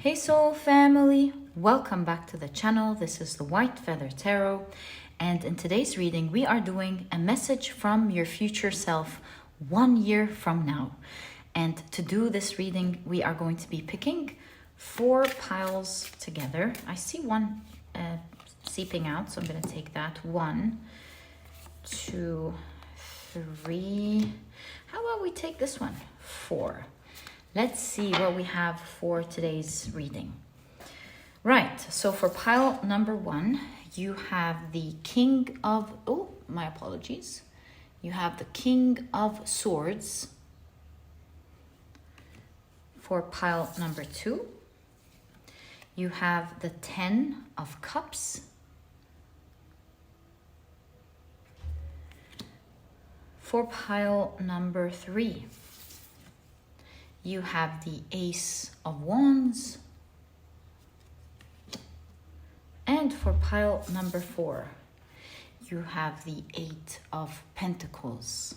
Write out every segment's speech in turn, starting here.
Hey soul family, welcome back to the channel. This is the White Feather Tarot, and in today's reading we are doing a message from your future self 1 year from now. And to do this reading we are going to be picking 4 piles together. I see one seeping out, so I'm going to take that. 1, 2, 3. How about we take this one? 4. Let's see what we have for today's reading. Right, so for pile number 1, you have the King of... Oh, my apologies. You have the King of Swords. For pile number 2, you have the 10 of Cups. For pile number 3, you have the Ace of Wands. And for pile number 4, you have the 8 of Pentacles.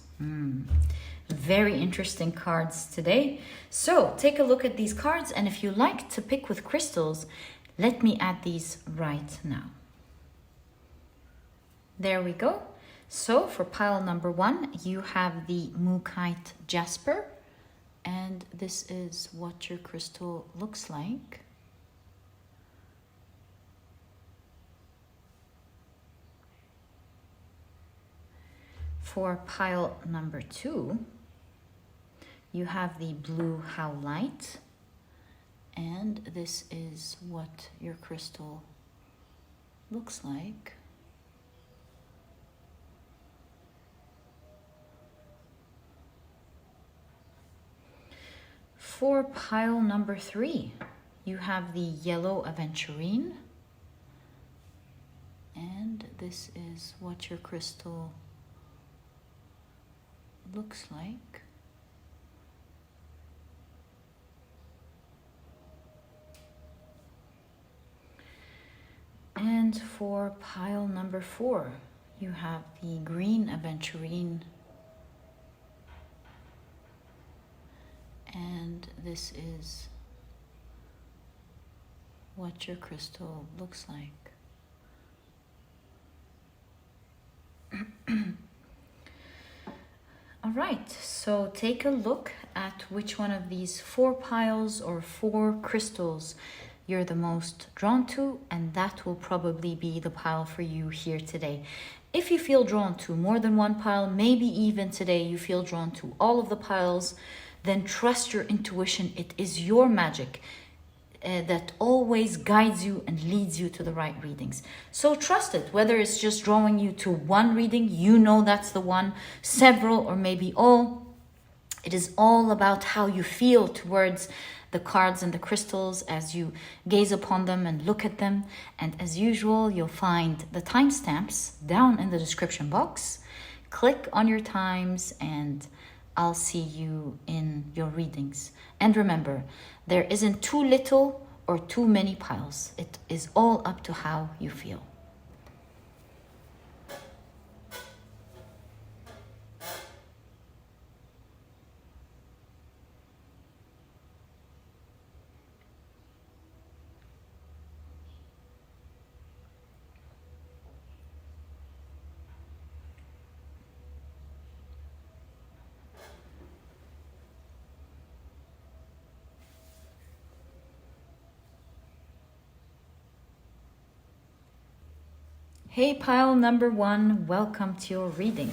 Very interesting cards today. So take a look at these cards, and if you like to pick with crystals, let me add these right now. There we go. So for pile number 1, you have the Mookite Jasper. And this is what your crystal looks like. For pile number 2, you have the blue Howlite. And this is what your crystal looks like. For pile number 3, you have the yellow Aventurine. And this is what your crystal looks like. And for pile number 4, you have the green Aventurine. And this is what your crystal looks like. All right, so take a look at which one of these 4 piles or 4 crystals you're the most drawn to, and that will probably be the pile for you here today. If you feel drawn to more than one pile, maybe even today you feel drawn to all of the piles, then trust your intuition. It is your magic that always guides you and leads you to the right readings. So trust it, whether it's just drawing you to one reading, you know that's the one, several, or maybe all. It is all about how you feel towards the cards and the crystals as you gaze upon them and look at them. And as usual, you'll find the timestamps down in the description box. Click on your times and I'll see you in your readings. And remember, there isn't too little or too many piles. It is all up to how you feel. Hey pile number 1, welcome to your reading.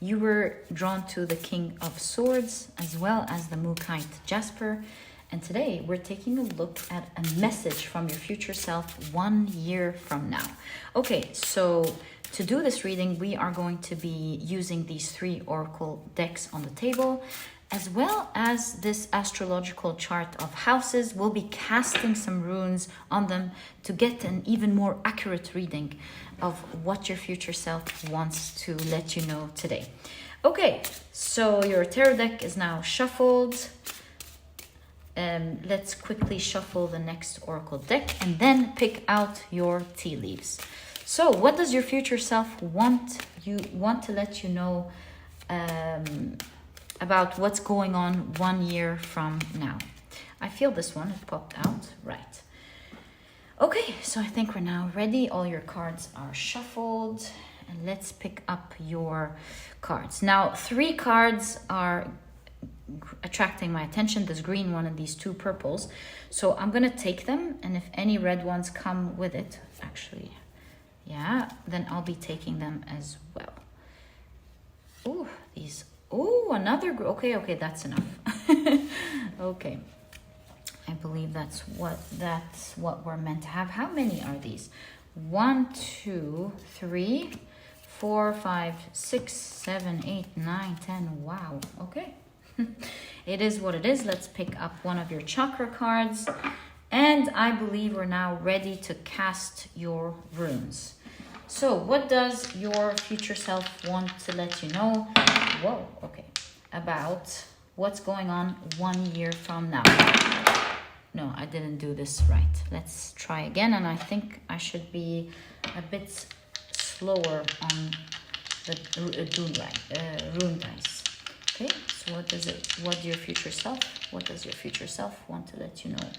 You were drawn to the King of Swords as well as the Mookite Jasper. And today we're taking a look at a message from your future self 1 year from now. Okay, so to do this reading, we are going to be using these 3 oracle decks on the table, as well as this astrological chart of houses. We'll be casting some runes on them to get an even more accurate reading of what your future self wants to let you know today. Okay, so your tarot deck is now shuffled. Let's quickly shuffle the next oracle deck and then pick out your tea leaves. So what does your future self want to let you know about what's going on 1 year from now? I feel this one, it popped out. Right. Okay, so I think we're now ready. All your cards are shuffled. And let's pick up your cards. Now, 3 cards are attracting my attention. This green one and these 2 purples. So I'm going to take them. And if any red ones come with it, actually, yeah, then I'll be taking them as well. Oh, these. Oh, another. Okay, that's enough. Okay. I believe that's what we're meant to have. How many are these? 1, 2, 3, 4, 5, 6, 7, 8, 9, 10. Wow. Okay. It is what it is. Let's pick up one of your chakra cards. And I believe we're now ready to cast your runes. So what does your future self want to let you know? Whoa, okay. About what's going on 1 year from now. No, I didn't do this right. Let's try again. And I think I should be a bit slower on the rune dice. Okay, so what does your future self want to let you know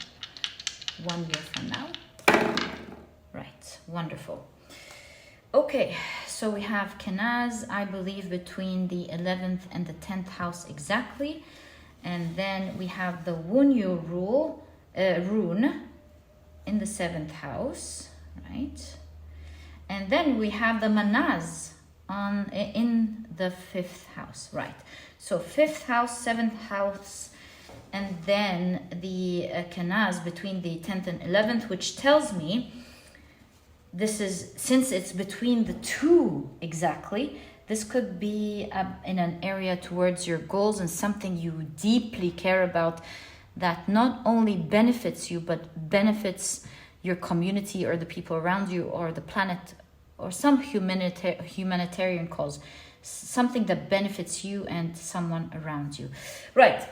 1 year from now? Right, wonderful. Okay, so we have Kenaz, I believe, between the 11th and the 10th house exactly. And then we have the Wunyu rune in the 7th house, right? And then we have the Manaz in the 5th house, right? So 5th house, 7th house, and then the Kenaz between the 10th and 11th, which tells me this is, since it's between the 2 exactly, this could be in an area towards your goals and something you deeply care about that not only benefits you, but benefits your community or the people around you or the planet or some humanitarian cause, something that benefits you and someone around you. Right.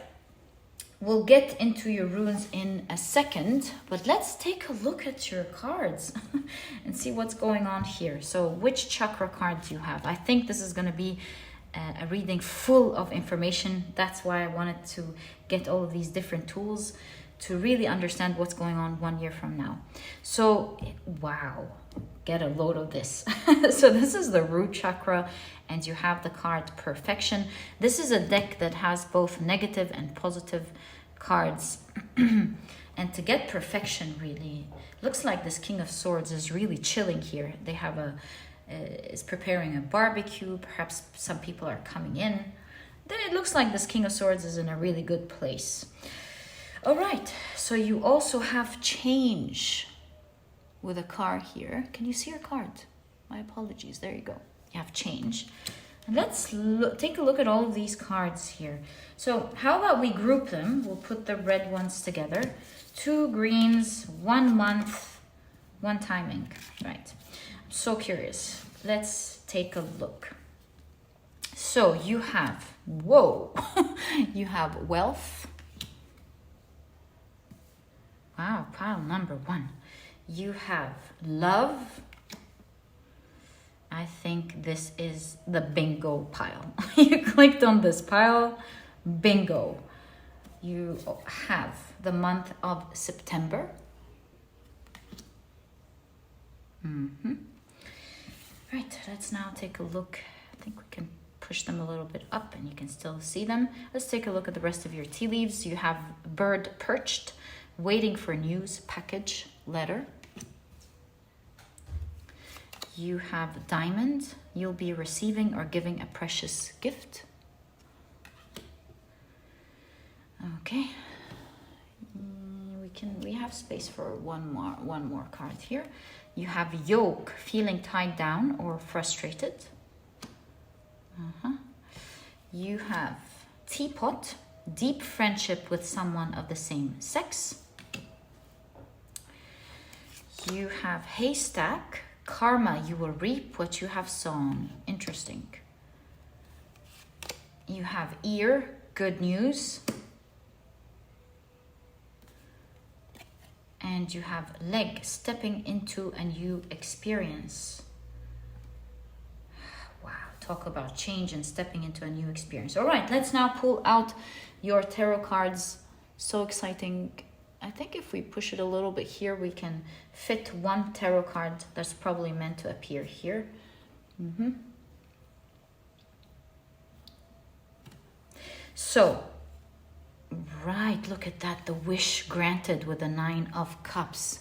We'll get into your runes in a second, but let's take a look at your cards and see what's going on here. So which chakra card do you have? I think this is going to be a reading full of information. That's why I wanted to get all of these different tools to really understand what's going on 1 year from now. So, wow, get a load of this. So this is the root chakra, and you have the card Perfection. This is a deck that has both negative and positive cards. And to get perfection, really, looks like this King of Swords is really chilling here. They have is preparing a barbecue. Perhaps some people are coming in. Then it looks like this King of Swords is in a really good place. All right, so you also have change with a card here. Can you see your card? My apologies. There you go. You have change. And let's take a look at all of these cards here. So how about we group them? We'll put the red ones together. 2 greens, 1 month, 1 timing. Right. I'm so curious. Let's take a look. So you have, whoa, you have wealth. Wow, pile number 1. You have love. I think this is the bingo pile. You clicked on this pile, bingo. You have the month of September. Right, let's now take a look. I think we can push them a little bit up and you can still see them. Let's take a look at the rest of your tea leaves. You have bird perched, waiting for news, package, letter. You have diamond. You'll be receiving or giving a precious gift. Okay. We have space for one more card here. You have yoke, feeling tied down or frustrated. You have teapot, deep friendship with someone of the same sex. You have haystack, karma, you will reap what you have sown. Interesting. You have ear, good news. And you have leg, stepping into a new experience. Wow, talk about change and stepping into a new experience. All right, let's now pull out your tarot cards So exciting. I think if we push it a little bit here, we can fit one tarot card that's probably meant to appear here. So, right, look at that, the wish granted with the 9 of Cups.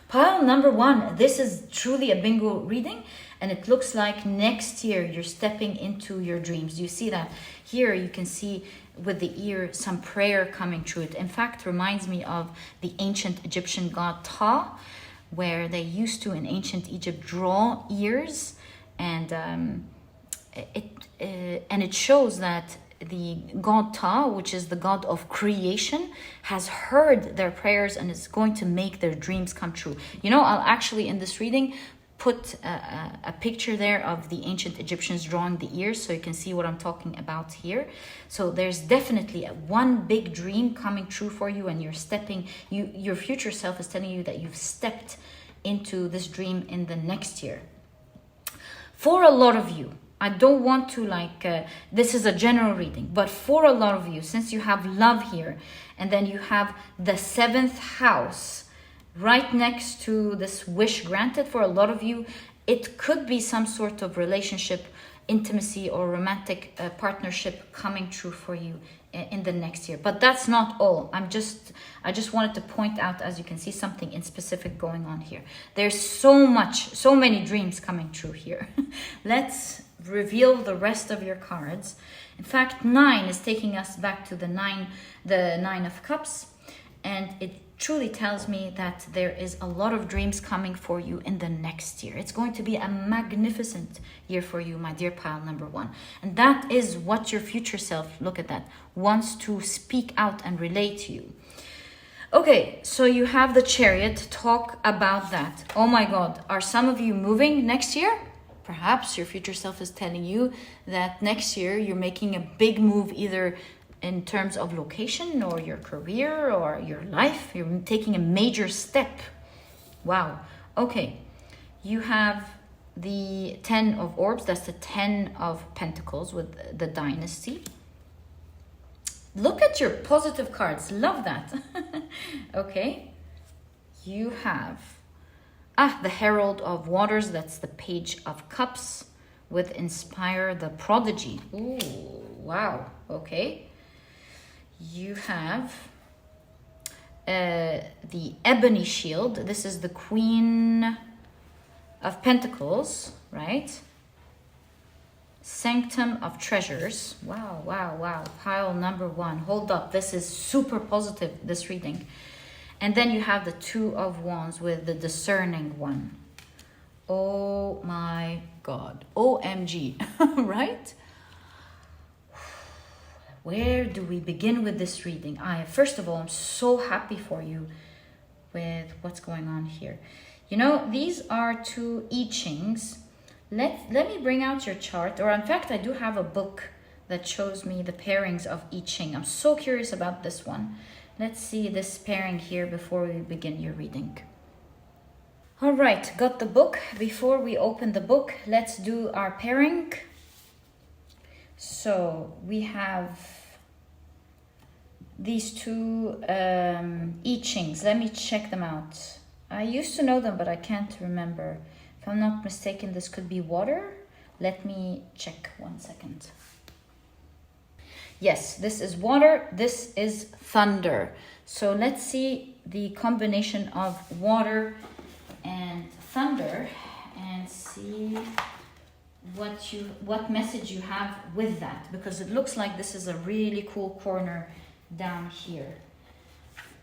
Pile number 1, this is truly a bingo reading, and it looks like next year you're stepping into your dreams. You see that? Here you can see with the ear some prayer coming true. It in fact reminds me of the ancient Egyptian god Ptah, where they used to in ancient Egypt draw ears, and it shows that the god Ptah, which is the god of creation, has heard their prayers and is going to make their dreams come true. You know, I'll actually in this reading put a picture there of the ancient Egyptians drawing the ears, so you can see what I'm talking about here. So there's definitely one big dream coming true for you, and you're stepping, your future self is telling you that you've stepped into this dream in the next year. For a lot of you, I don't want to this is a general reading, but for a lot of you, since you have love here, and then you have the 7th house right next to this wish granted, for a lot of you, it could be some sort of relationship, intimacy, or romantic partnership coming true for you in the next year. But that's not all. I just wanted to point out, as you can see, something in specific going on here. There's so many dreams coming true here. Let's reveal the rest of your cards. In fact, 9 is taking us back to the 9 of Cups, and it truly tells me that there is a lot of dreams coming for you in the next year. It's going to be a magnificent year for you, my dear pile number 1. And that is what your future self, look at that, wants to speak out and relate to you. Okay, so you have the Chariot. Talk about that. Oh my God, are some of you moving next year? Perhaps your future self is telling you that next year you're making a big move, either in terms of location or your career or your life. You're taking a major step. Wow. Okay. You have the 10 of Orbs. That's the 10 of Pentacles with the Dynasty. Look at your positive cards. Love that. Okay. You have the Herald of Waters. That's the Page of Cups with Inspire the Prodigy. Ooh, wow. Okay. You have the Ebony Shield. This is the Queen of Pentacles, right? Sanctum of Treasures. Wow, wow, wow. Pile number 1. Hold up. This is super positive, this reading. And then you have the 2 of Wands with the Discerning One. Oh my God. OMG, right? Where do we begin with this reading? First of all, I'm so happy for you with what's going on here. You know, these are 2 I Chings. Let me bring out your chart. Or in fact, I do have a book that shows me the pairings of I Ching. I'm so curious about this one. Let's see this pairing here before we begin your reading. All right, got the book. Before we open the book, let's do our pairing. So we have these 2 I Chings. Let me check them out. I used to know them, but I can't remember. If I'm not mistaken, this could be water. Let me check 1 second. Yes, this is water. This is thunder. So let's see the combination of water and thunder and see what message you have with that, because it looks like this is a really cool corner down here.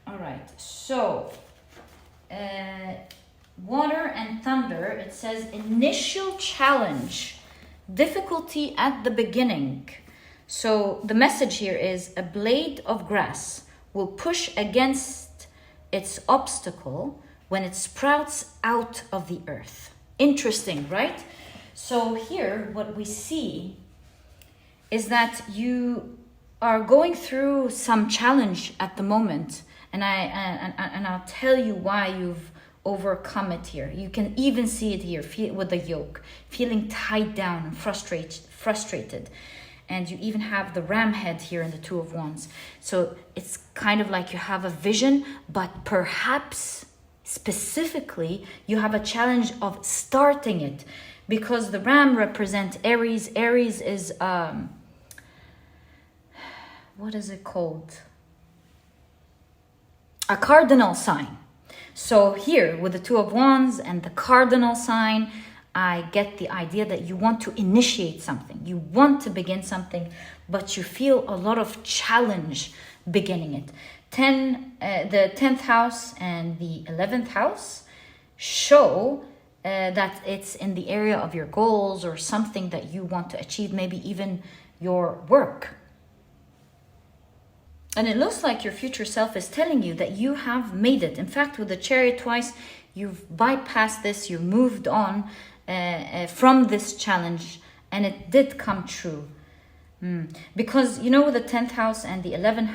All right, so water and thunder, it says initial challenge, difficulty at the beginning. So the message here is a blade of grass will push against its obstacle when it sprouts out of the earth. Interesting, right? So here, what we see is that you are going through some challenge at the moment, and I'll tell you why you've overcome it here. You can even see it here with the yoke, feeling tied down and frustrated. And you even have the ram head here in the Two of Wands. So it's kind of like you have a vision, but perhaps specifically you have a challenge of starting it, because the ram represents Aries. Aries is what is it called? A cardinal sign. So here with the Two of Wands and the cardinal sign, I get the idea that you want to initiate something. You want to begin something, but you feel a lot of challenge beginning it. The 10th house and the 11th house show that it's in the area of your goals or something that you want to achieve, maybe even your work. And it looks like your future self is telling you that you have made it. In fact, with the Chariot twice, you've bypassed this, you moved on from this challenge, and it did come true. Because, you know, with the 10th house and the 11th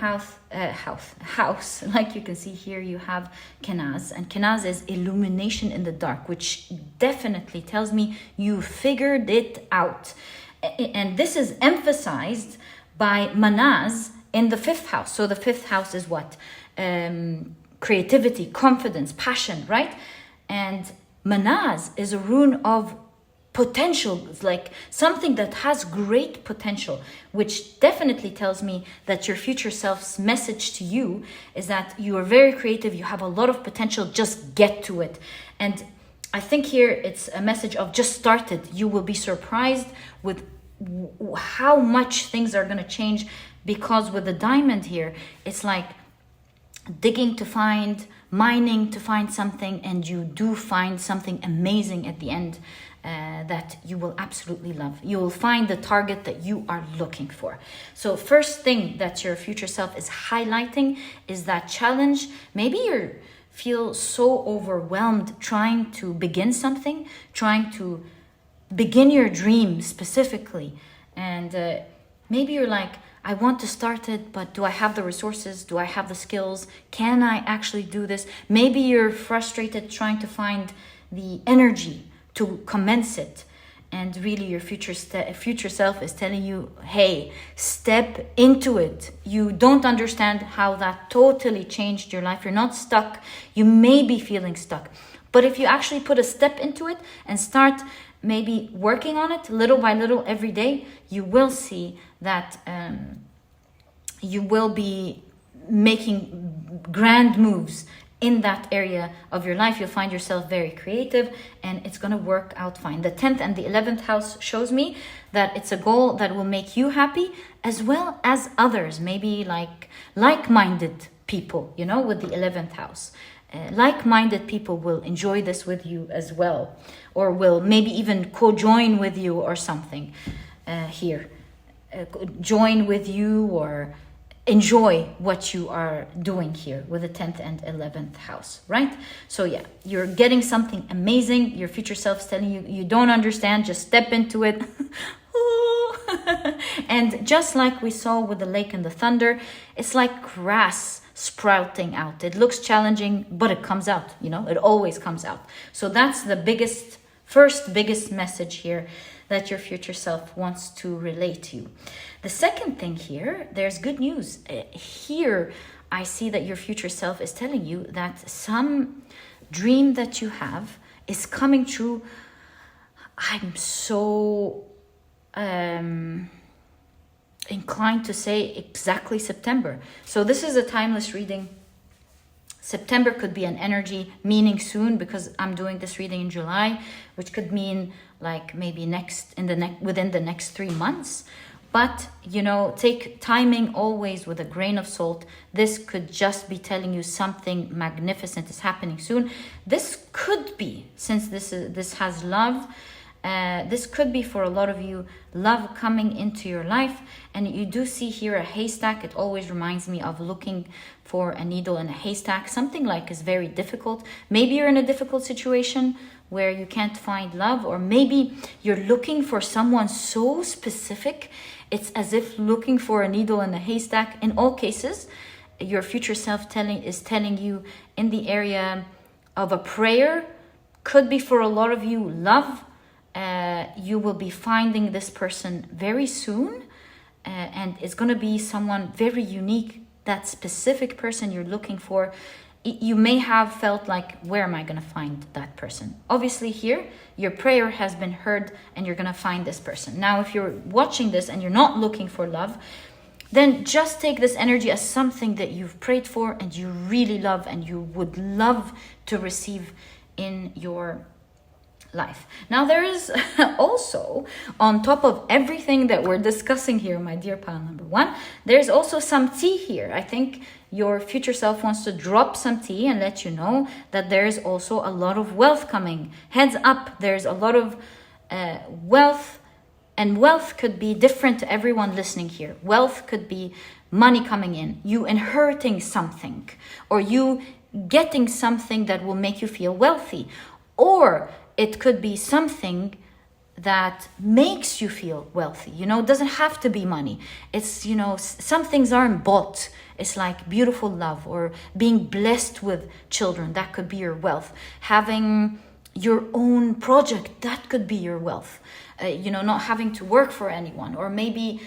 house, like you can see here, you have Kenaz. And Kenaz is illumination in the dark, which definitely tells me you figured it out. And this is emphasized by Manaz in the 5th house. So the 5th house is what? Creativity, confidence, passion, right? And Manaz is a rune of potential. It's like something that has great potential, which definitely tells me that your future self's message to you is that you are very creative, you have a lot of potential, just get to it. And I think here it's a message of just start it. You will be surprised with how much things are going to change, because with the diamond here, it's like digging to find, mining to find something, and you do find something amazing at the end that you will absolutely love. You will find the target that you are looking for. So first thing that your future self is highlighting is that challenge. Maybe you feel so overwhelmed trying to begin something, trying to begin your dream specifically. And maybe you're like, I want to start it, but do I have the resources? Do I have the skills? Can I actually do this? Maybe you're frustrated trying to find the energy to commence it. And really your future self is telling you, hey, step into it. You don't understand how that totally changed your life. You're not stuck. You may be feeling stuck. But if you actually put a step into it and start maybe working on it little by little every day, you will see that you will be making grand moves in that area of your life. You'll find yourself very creative, and it's going to work out fine. The 10th and the 11th house shows me that it's a goal that will make you happy as well as others, maybe like-minded people, you know, with the 11th house. Like-minded people will enjoy this with you as well, or will maybe even co-join with you or something here. Join with you or enjoy what you are doing here with the 10th and 11th house, right? So yeah, you're getting something amazing. Your future self's telling you, you don't understand, just step into it. And just like we saw with the lake and the thunder, it's like grass sprouting out. It looks challenging, but it comes out, you know, it always comes out. So that's the first biggest message here that your future self wants to relate to you. The second thing here, there's good news. Here, I see that your future self is telling you that some dream that you have is coming true. I'm so inclined to say exactly September. So this is a timeless reading. September could be an energy meaning soon, because I'm doing this reading in July, which could mean like maybe within the next 3 months. But, you know, take timing always with a grain of salt. This could just be telling you something magnificent is happening soon. This could be, since this has love, this could be for a lot of you, love coming into your life. And you do see here a haystack. It always reminds me of looking for a needle in a haystack. Something like is very difficult. Maybe you're in a difficult situation where you can't find love, or maybe you're looking for someone so specific. It's as if looking for a needle in a haystack. In all cases, your future self is telling you in the area of a prayer. Could be for a lot of you, love. You will be finding this person very soon. and it's going to be someone very unique, that specific person you're looking for. You may have felt like, where am I going to find that person? Obviously here, your prayer has been heard and you're going to find this person. Now, if you're watching this and you're not looking for love, then just take this energy as something that you've prayed for and you really love and you would love to receive in your life. Now, there is also, on top of everything that we're discussing here, my dear pile number one, there's also some tea here. I think your future self wants to drop some tea and let you know that there's also a lot of wealth coming. Heads up, there's a lot of wealth, and wealth could be different to everyone listening here. Wealth could be money coming in, you inheriting something, or you getting something that will make you feel wealthy, or it could be something that makes you feel wealthy. You know, it doesn't have to be money. It's, you know, some things aren't bought. It's like beautiful love or being blessed with children. That could be your wealth. Having your own project, that could be your wealth. You know, not having to work for anyone, or maybe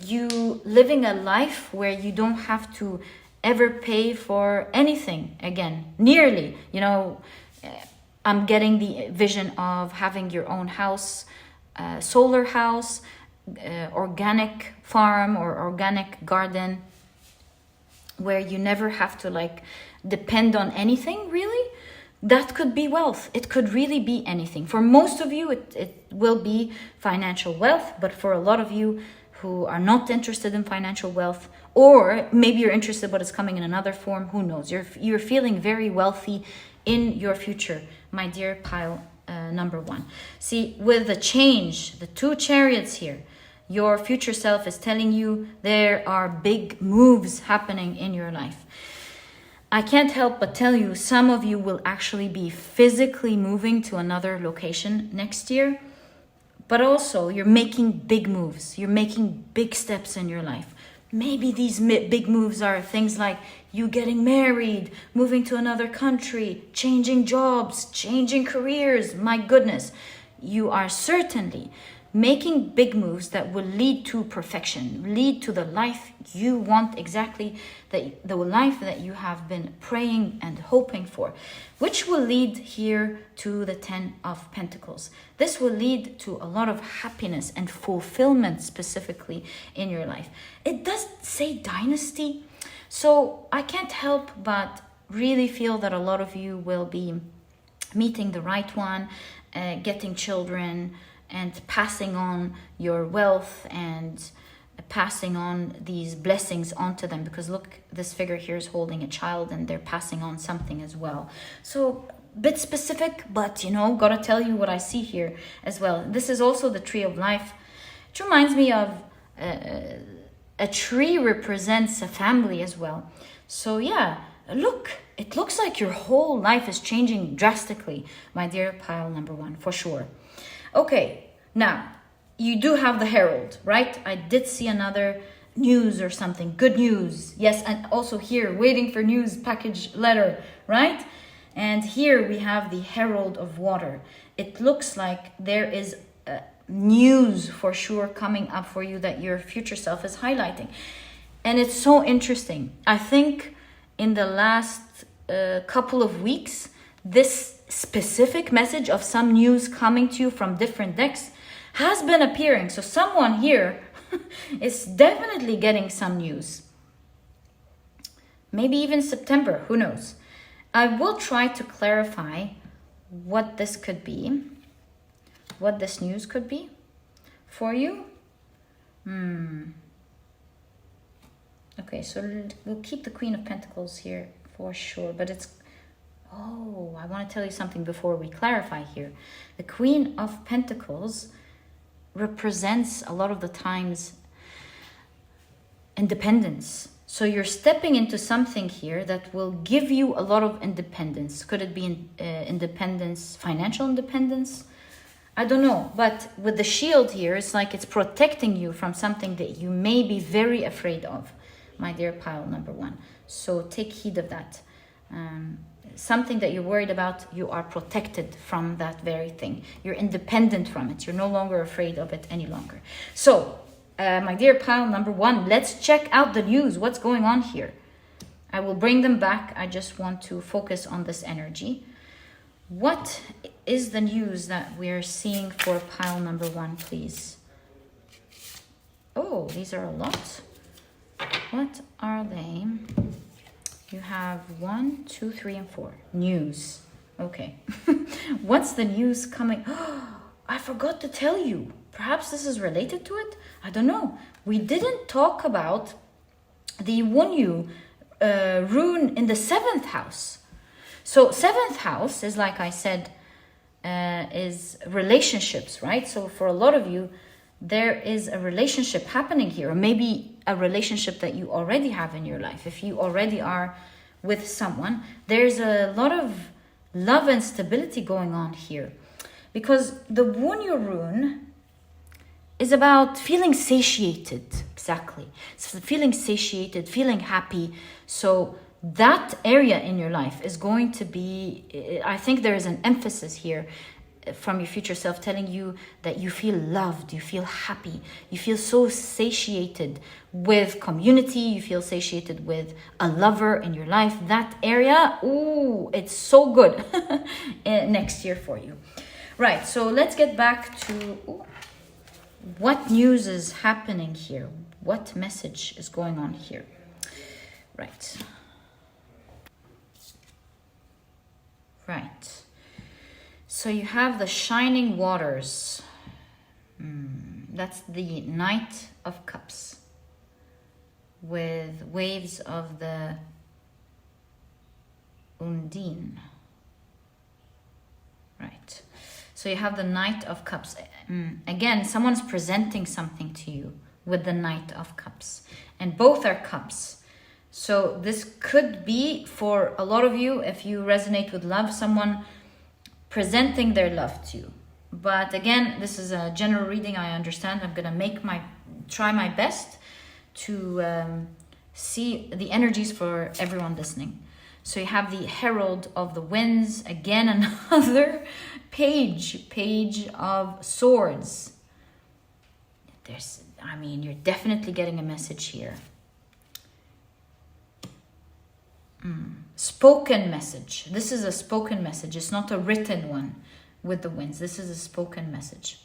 you living a life where you don't have to ever pay for anything again, nearly, you know. I'm getting the vision of having your own house, solar house, organic farm or organic garden, where you never have to like depend on anything really. That could be wealth. It could really be anything. For most of you, it will be financial wealth, but for a lot of you who are not interested in financial wealth, or maybe you're interested but it's coming in another form, who knows? You're feeling very wealthy in your future, my dear pile number one. See, with the change, the two chariots here, your future self is telling you there are big moves happening in your life. I can't help but tell you, some of you will actually be physically moving to another location next year, but also you're making big moves. You're making big steps in your life. Maybe these big moves are things like you getting married, moving to another country, changing jobs, changing careers. My goodness, you are certainly making big moves that will lead to perfection, lead to the life you want, exactly the life that you have been praying and hoping for, which will lead here to the 10 of Pentacles. This will lead to a lot of happiness and fulfillment specifically in your life. It does say dynasty, so I can't help but really feel that a lot of you will be meeting the right one, getting children, and passing on your wealth and passing on these blessings onto them, because look, this figure here is holding a child and they're passing on something as well. So a bit specific, but you know, gotta tell you what I see here as well. This is also the tree of life. It reminds me of a tree represents a family as well. So yeah, look, it looks like your whole life is changing drastically, my dear pile number one, for sure. Okay, now, you do have the Herald, right? I did see another news or something, good news. Yes, and also here, waiting for news package letter, right? And here we have the Herald of Water. It looks like there is news for sure coming up for you that your future self is highlighting. And it's so interesting. I think in the last couple of weeks, this specific message of some news coming to you from different decks has been appearing. So someone here is definitely getting some news. Maybe even September, who knows? I will try to clarify what this could be, what this news could be for you. Okay, so we'll keep the Queen of Pentacles here for sure, but it's, oh, I want to tell you something before we clarify here. The Queen of Pentacles represents a lot of the times independence. So you're stepping into something here that will give you a lot of independence. Could it be independence, financial independence? I don't know. But with the shield here, it's like it's protecting you from something that you may be very afraid of, my dear pile number one. So take heed of that. Something that you're worried about, you are protected from that very thing. You're independent from it. You're no longer afraid of it any longer. So My dear pile number 1, let's check out the news. What's going on here? I will bring them back. I just want to focus on this energy. What is the news that we're seeing for pile number 1, please? Oh, these are a lot. What are they? You have 1, 2, 3, and 4. News. Okay. What's the news coming? I forgot to tell you. Perhaps this is related to it? I don't know. We didn't talk about the Wunyu rune in the 7th house. So 7th house is, like I said, is relationships, right? So for a lot of you, there is a relationship happening here, or maybe a relationship that you already have in your life. If you already are with someone, there's a lot of love and stability going on here, because the Wunyu rune is about feeling satiated. Exactly. So feeling satiated, feeling happy. So that area in your life is going to be, I think there is an emphasis here from your future self telling you that you feel loved, you feel happy, you feel so satiated with community, you feel satiated with a lover in your life. That area, ooh, it's so good next year for you. Right, so let's get back to what news is happening here. What message is going on here? Right. Right. So you have the shining waters. That's the Knight of Cups with waves of the Undine. Right. So you have the Knight of Cups. Again, someone's presenting something to you with the Knight of Cups. And both are cups. So this could be, for a lot of you, if you resonate with love, someone presenting their love to you. But again, this is a general reading, I understand. I'm gonna try my best to see the energies for everyone listening. So you have the Herald of the Winds, again another page of swords. You're definitely getting a message here. Spoken message. This is a spoken message. It's not a written one with the winds. This is a spoken message.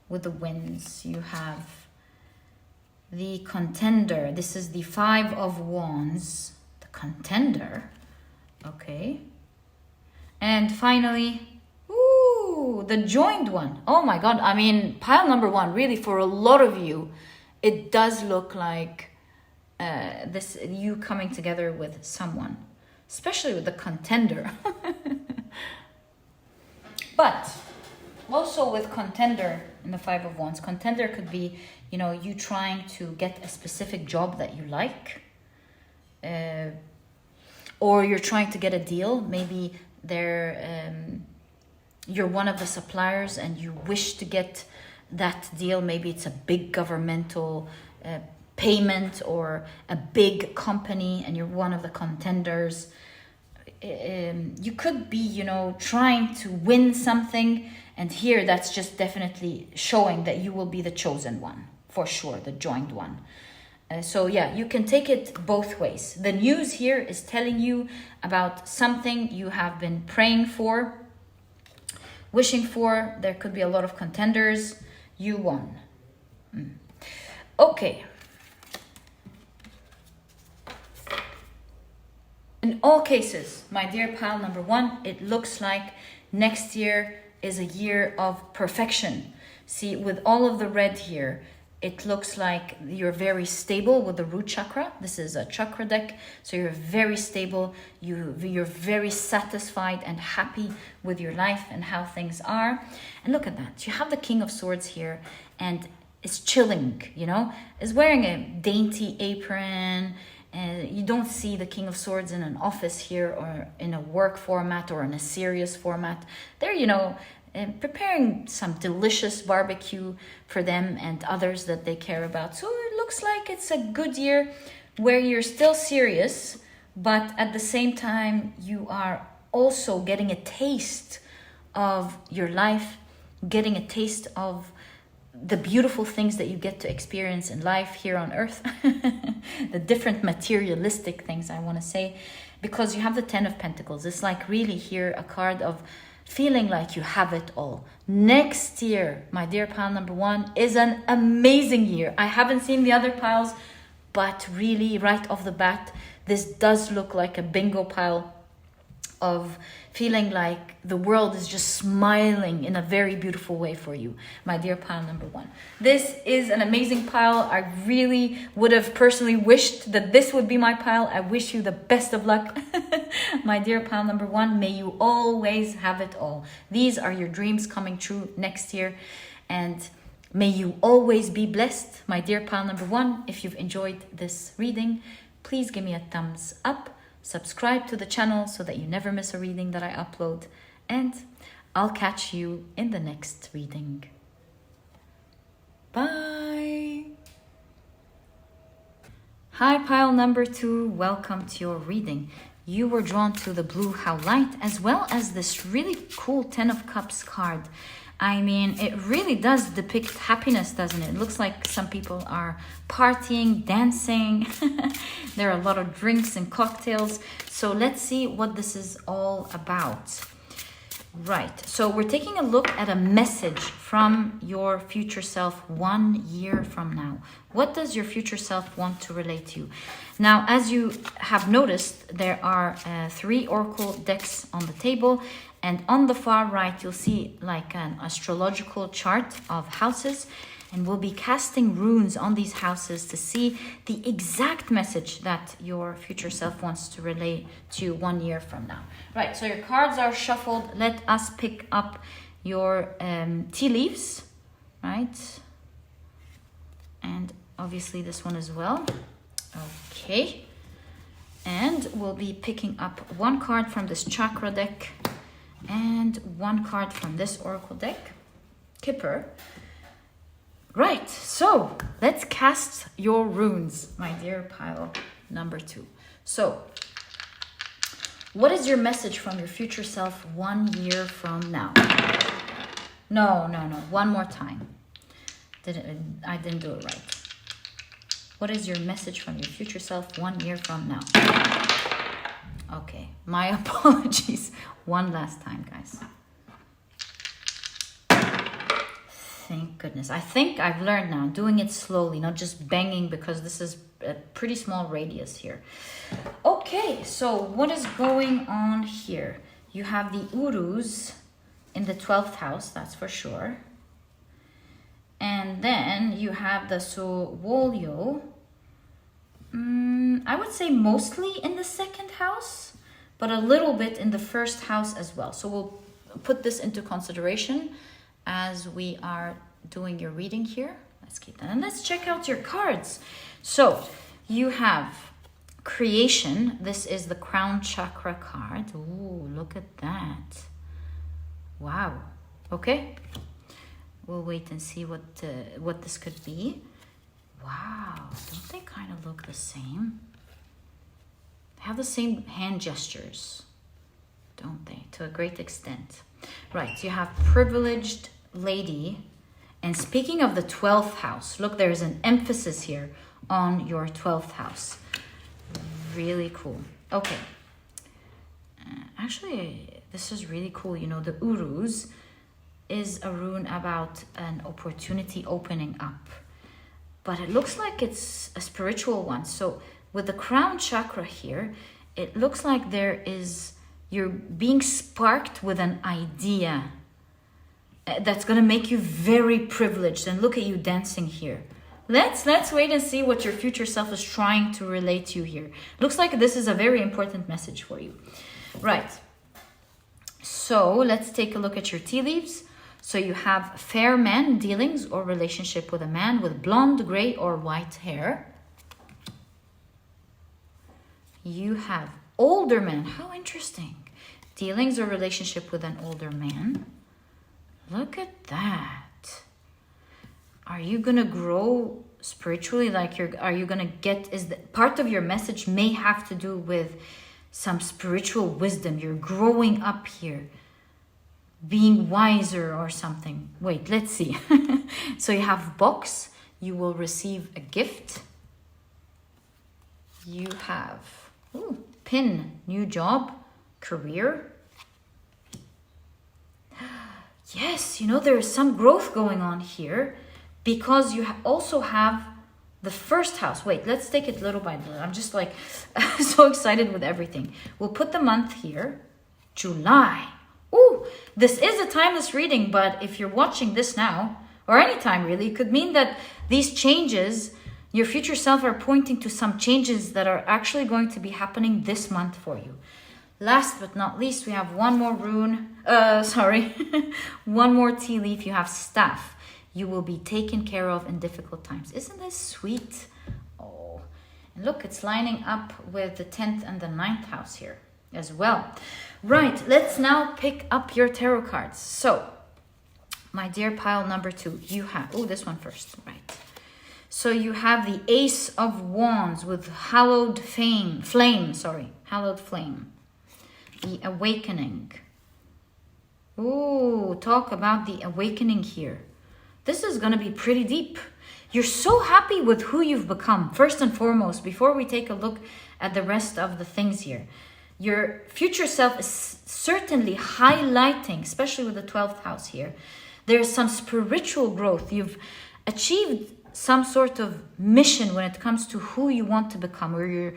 With the winds, you have the Contender. This is the 5 of Wands. The Contender. Okay. And finally, the Joined One. Oh my God. Pile number 1, really, for a lot of you, it does look like you coming together with someone, especially with the Contender. But also with Contender in the 5 of Wands, Contender could be, you trying to get a specific job that you like, or you're trying to get a deal. Maybe you're one of the suppliers and you wish to get that deal. Maybe it's a big governmental payment or a big company and you're one of the contenders. You could be, trying to win something, and here that's just definitely showing that you will be the chosen one, for sure, the joined one. So yeah, you can take it both ways. The news here is telling you about something you have been praying for, wishing for. There could be a lot of contenders. You won. Okay. In all cases, my dear pile number 1, it looks like next year is a year of perfection. See, with all of the red here, it looks like you're very stable with the root chakra. This is a chakra deck, so you're very stable. You're very satisfied and happy with your life and how things are. And look at that. You have the King of Swords here, and it's chilling, is wearing a dainty apron. And you don't see the King of Swords in an office here or in a work format or in a serious format. They're, preparing some delicious barbecue for them and others that they care about. So it looks like it's a good year where you're still serious, but at the same time, you are also getting a taste of your life, getting a taste of the beautiful things that you get to experience in life here on earth, the different materialistic things, I want to say, because you have the 10 of Pentacles. It's like really here a card of feeling like you have it all. Next year, my dear pile number one, is an amazing year. I haven't seen the other piles, but really right off the bat, this does look like a bingo pile of feeling like the world is just smiling in a very beautiful way for you, my dear pile number one. This is an amazing pile. I really would have personally wished that this would be my pile. I wish you the best of luck, my dear pile number one. May you always have it all. These are your dreams coming true next year, and may you always be blessed, my dear pile number one. If you've enjoyed this reading, please give me a thumbs up. Subscribe to the channel so that you never miss a reading that I upload. And I'll catch you in the next reading. Bye. Hi, pile number two. Welcome to your reading. You were drawn to the blue Howlite as well as this really cool 10 of Cups card. I mean, it really does depict happiness, doesn't it? It looks like some people are partying, dancing. There are a lot of drinks and cocktails. So let's see what this is all about. Right, so we're taking a look at a message from your future self 1 year from now. What does your future self want to relate to you? Now, as you have noticed, there are 3 oracle decks on the table. And on the far right, you'll see like an astrological chart of houses. And we'll be casting runes on these houses to see the exact message that your future self wants to relay to you 1 year from now. Right, so your cards are shuffled. Let us pick up your tea leaves, right? And obviously this one as well. Okay. And we'll be picking up 1 card from this chakra deck and 1 card from this oracle deck, Kepple. Right, so let's cast your runes, my dear pile number 2. So, what is your message from your future self 1 year from now? No. One more time. I didn't do it right. What is your message from your future self 1 year from now? Okay, my apologies. One last time, guys. Thank goodness. I think I've learned now, doing it slowly, not just banging, because this is a pretty small radius here. Okay, so what is going on here? You have the Urus in the 12th house, that's for sure. And then you have the Sowolyo. I would say mostly in the 2nd house, but a little bit in the 1st house as well. So we'll put this into consideration as we are doing your reading here. Let's keep that. And let's check out your cards. So you have creation. This is the crown chakra card. Ooh, look at that. Wow. Okay. We'll wait and see what this could be. Wow. Don't they kind of look the same? They have the same hand gestures, don't they? To a great extent. Right. You have privileged lady. And speaking of the 12th house, look, there's an emphasis here on your 12th house. Really cool. Okay. Actually, this is really cool. You know, the Urus is a rune about an opportunity opening up. But it looks like it's a spiritual one. So with the crown chakra here, it looks like you're being sparked with an idea that's going to make you very privileged. And look at you dancing here. Let's wait and see what your future self is trying to relate to you here. Looks like this is a very important message for you. Right. So let's take a look at your tea leaves. So you have fair man dealings or relationship with a man with blonde, gray, or white hair. You have older man. How interesting. Dealings or relationship with an older man. Look at that. Are you going to grow spiritually? Are you going to get, part of your message may have to do with some spiritual wisdom. You're growing up here, being wiser or something. Wait, let's see. So you have box, you will receive a gift. You have pin, new job, career. Yes, you know, there is some growth going on here because you also have the first house. Wait, let's take it little by little. I'm just like so excited with everything. We'll put the month here, July. Ooh, this is a timeless reading, but if you're watching this now, or anytime really, it could mean that these changes, your future self are pointing to some changes that are actually going to be happening this month for you. Last but not least, we have one more rune, one more tea leaf. You have staff. You will be taken care of in difficult times. Isn't this sweet? Oh, and look, it's lining up with the 10th and the 9th house here as well. Right, let's now pick up your tarot cards. So, my dear pile number 2, you have, this one first, right. So you have the Ace of Wands with hallowed flame. The Awakening. Ooh, talk about the awakening here. This is going to be pretty deep. You're so happy with who you've become, first and foremost, before we take a look at the rest of the things here. Your future self is certainly highlighting, especially with the 12th house here. There's some spiritual growth. You've achieved some sort of mission when it comes to who you want to become, or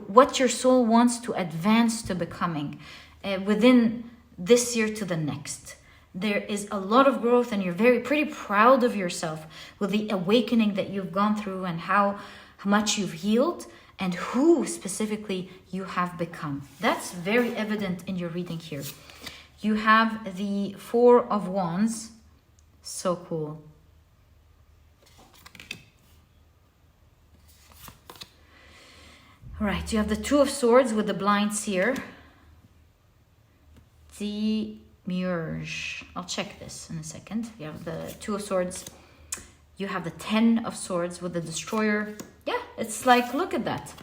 what your soul wants to advance to becoming within this year to the next. There is a lot of growth, and you're pretty proud of yourself with the awakening that you've gone through and how much you've healed and who specifically you have become. That's very evident in your reading here. You have the 4 of Wands. So cool. All right, you have the 2 of Swords with the Blind Seer. The Mirage. I'll check this in a second. You have the 2 of Swords. You have the 10 of Swords with the Destroyer. Yeah, it's like, look at that.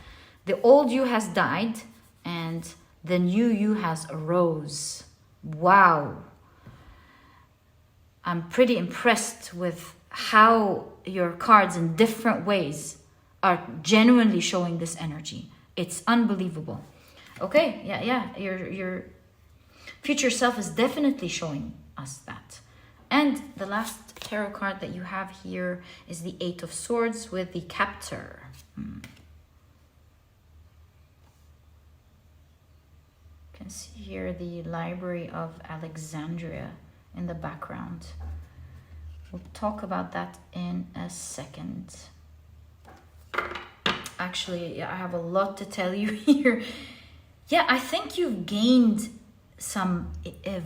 The old you has died and the new you has arose. Wow. I'm pretty impressed with how your cards in different ways are genuinely showing this energy. It's unbelievable. Okay, yeah. Your future self is definitely showing us that. And the last tarot card that you have here is the 8 of Swords with the Captor. You can see here the Library of Alexandria in the background. We'll talk about that in a second. Actually, I have a lot to tell you here. Yeah, I think you've gained some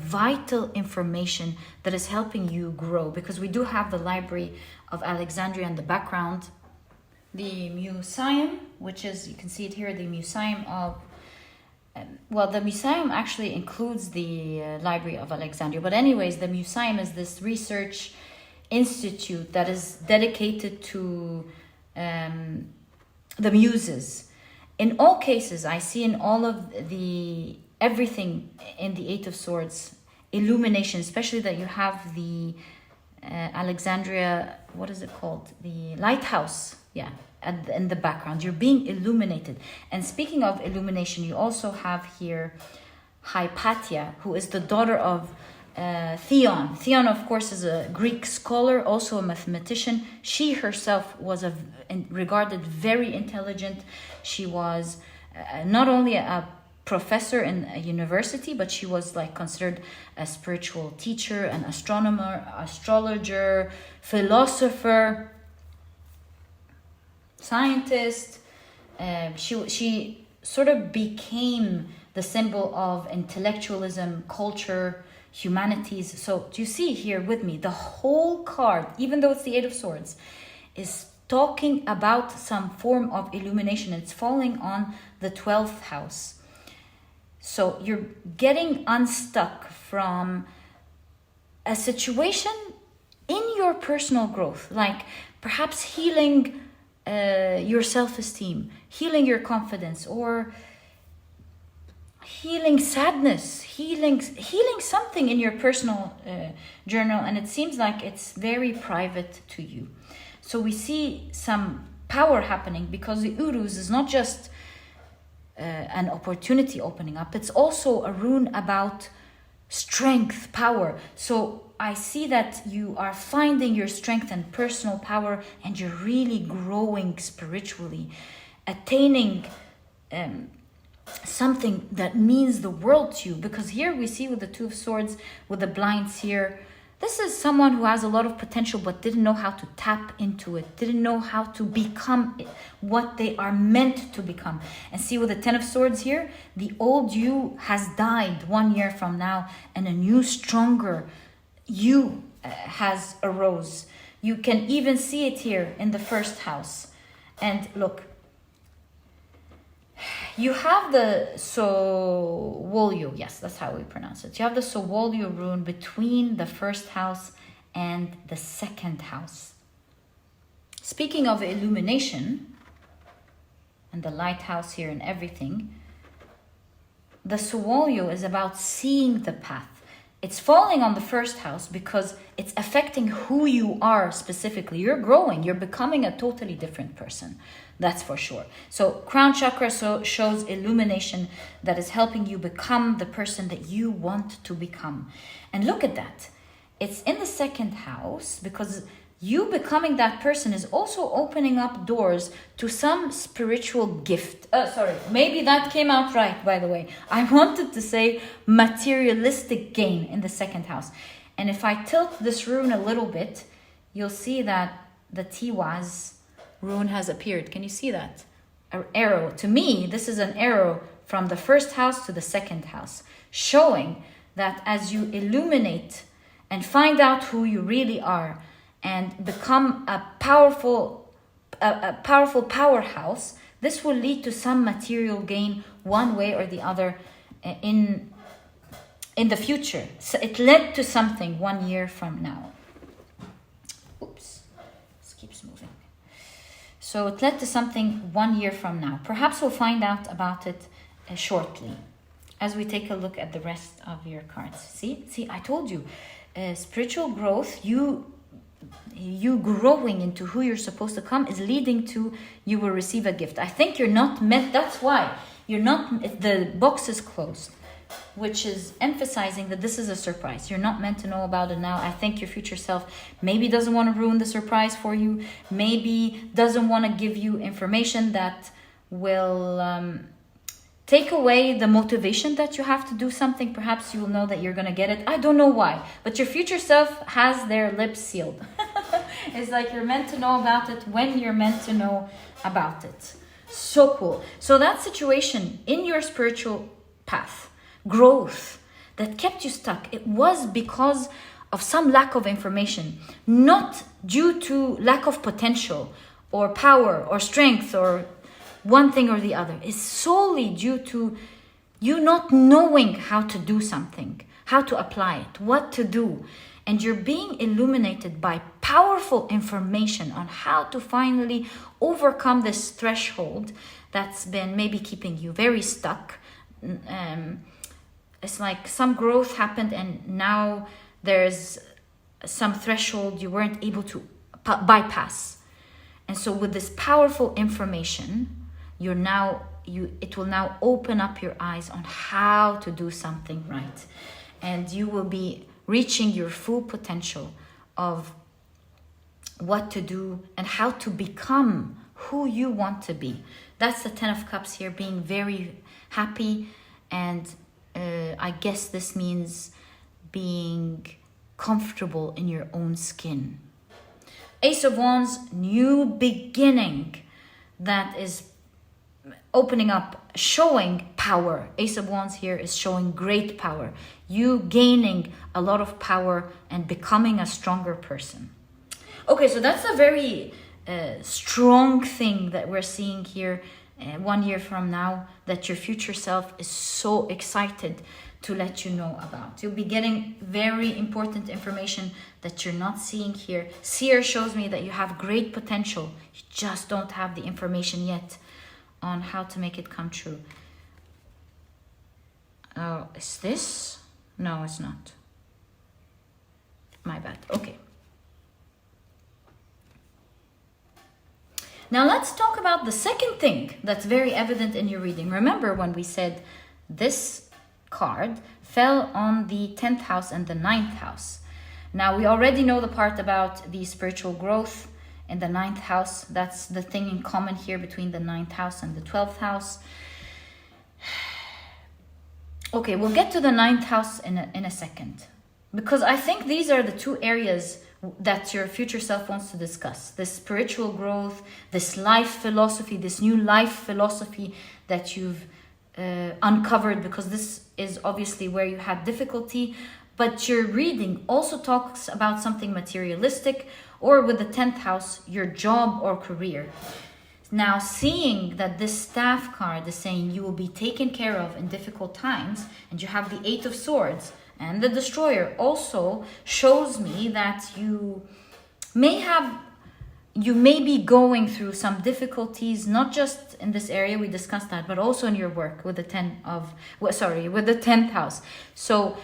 vital information that is helping you grow, because we do have the Library of Alexandria in the background. The Museum, which is, you can see it here, the Museum of, the Museum actually includes the Library of Alexandria. But anyways, the Museum is this research institute that is dedicated to the muses. In all cases, I see in all of everything in the 8 of Swords, illumination, especially that you have the Alexandria, what is it called? The lighthouse, yeah, in the background. You're being illuminated. And speaking of illumination, you also have here Hypatia, who is the daughter of Theon. Theon, of course, is a Greek scholar, also a mathematician. She herself was regarded very intelligent. She was not only a professor in a university, but she was like considered a spiritual teacher, an astronomer, astrologer, philosopher, scientist. She sort of became the symbol of intellectualism, culture, humanities. So do you see here with me, the whole card, even though it's the 8 of Swords, is talking about some form of illumination. It's falling on the 12th house. So you're getting unstuck from a situation in your personal growth, like perhaps healing your self-esteem, healing your confidence, or healing sadness, healing something in your personal journal, and it seems like it's very private to you. So we see some power happening, because the Uruz is not just an opportunity opening up, it's also a rune about strength, power. So I see that you are finding your strength and personal power, and you're really growing spiritually, attaining something that means the world to you. Because here we see with the Two of Swords, with the blinds here, this is someone who has a lot of potential but didn't know how to tap into it, didn't know how to become what they are meant to become. And see with the Ten of Swords here, the old you has died 1 year from now, and a new, stronger you has arose. You can even see it here in the first house. And look, you have the Sowolyo, yes, that's how we pronounce it. You have the Sowolyo rune between the first house and the second house. Speaking of illumination, and the lighthouse here and everything, the Sowolyo is about seeing the path. It's falling on the first house because it's affecting who you are specifically. You're growing, you're becoming a totally different person. That's for sure. So crown chakra shows illumination that is helping you become the person that you want to become. And look at that. It's in the second house, because you becoming that person is also opening up doors to some spiritual gift. Maybe that came out right, by the way. I wanted to say materialistic gain in the second house. And if I tilt this rune a little bit, you'll see that the Tiwaz rune has appeared. Can you see that? An arrow. To me, this is an arrow from the first house to the second house, showing that as you illuminate and find out who you really are, and become a powerful powerhouse, this will lead to some material gain one way or the other in the future. So it led to something 1 year from now. Oops, this keeps moving. So it led to something 1 year from now. Perhaps we'll find out about it shortly as we take a look at the rest of your cards. See, I told you, spiritual growth, you growing into who you're supposed to come, is leading to you will receive a gift. I think you're not meant, that's why you're not, the box is closed, which is emphasizing that this is a surprise. You're not meant to know about it now. I think your future self maybe doesn't want to ruin the surprise for you, maybe doesn't want to give you information that will take away the motivation that you have to do something. Perhaps you will know that you're going to get it. I don't know why, but your future self has their lips sealed. It's like you're meant to know about it when you're meant to know about it. So cool. So that situation in your spiritual path, growth that kept you stuck, it was because of some lack of information, not due to lack of potential or power or strength or one thing or the other. Is solely due to you not knowing how to do something, how to apply it, what to do. And you're being illuminated by powerful information on how to finally overcome this threshold that's been maybe keeping you very stuck. It's like some growth happened and now there's some threshold you weren't able to bypass. And so with this powerful information, it will now open up your eyes on how to do something right. And you will be reaching your full potential of what to do and how to become who you want to be. That's the Ten of Cups here, being very happy. And I guess this means being comfortable in your own skin. Ace of Wands, new beginning that is opening up, showing power. Ace of Wands here is showing great power. You gaining a lot of power and becoming a stronger person. Okay, so that's a very strong thing that we're seeing here 1 year from now, that your future self is so excited to let you know about. You'll be getting very important information that you're not seeing here. Seer shows me that you have great potential. You just don't have the information yet on how to make it come true. Oh, is this? No, it's not. My bad. Okay. Now let's talk about the second thing that's very evident in your reading. Remember when we said this card fell on the 10th house and the 9th house. Now we already know the part about the spiritual growth in the 9th house. That's the thing in common here between the 9th house and the 12th house. Okay, we'll get to the 9th house in a second, because I think these are the two areas that your future self wants to discuss. This spiritual growth, this life philosophy, this new life philosophy that you've uncovered, because this is obviously where you had difficulty. But your reading also talks about something materialistic, or with the 10th house, your job or career. Now, seeing that this staff card is saying you will be taken care of in difficult times, and you have the 8 of Swords and the Destroyer, also shows me that you may be going through some difficulties, not just in this area, we discussed that, but also in your work with the 10th house. So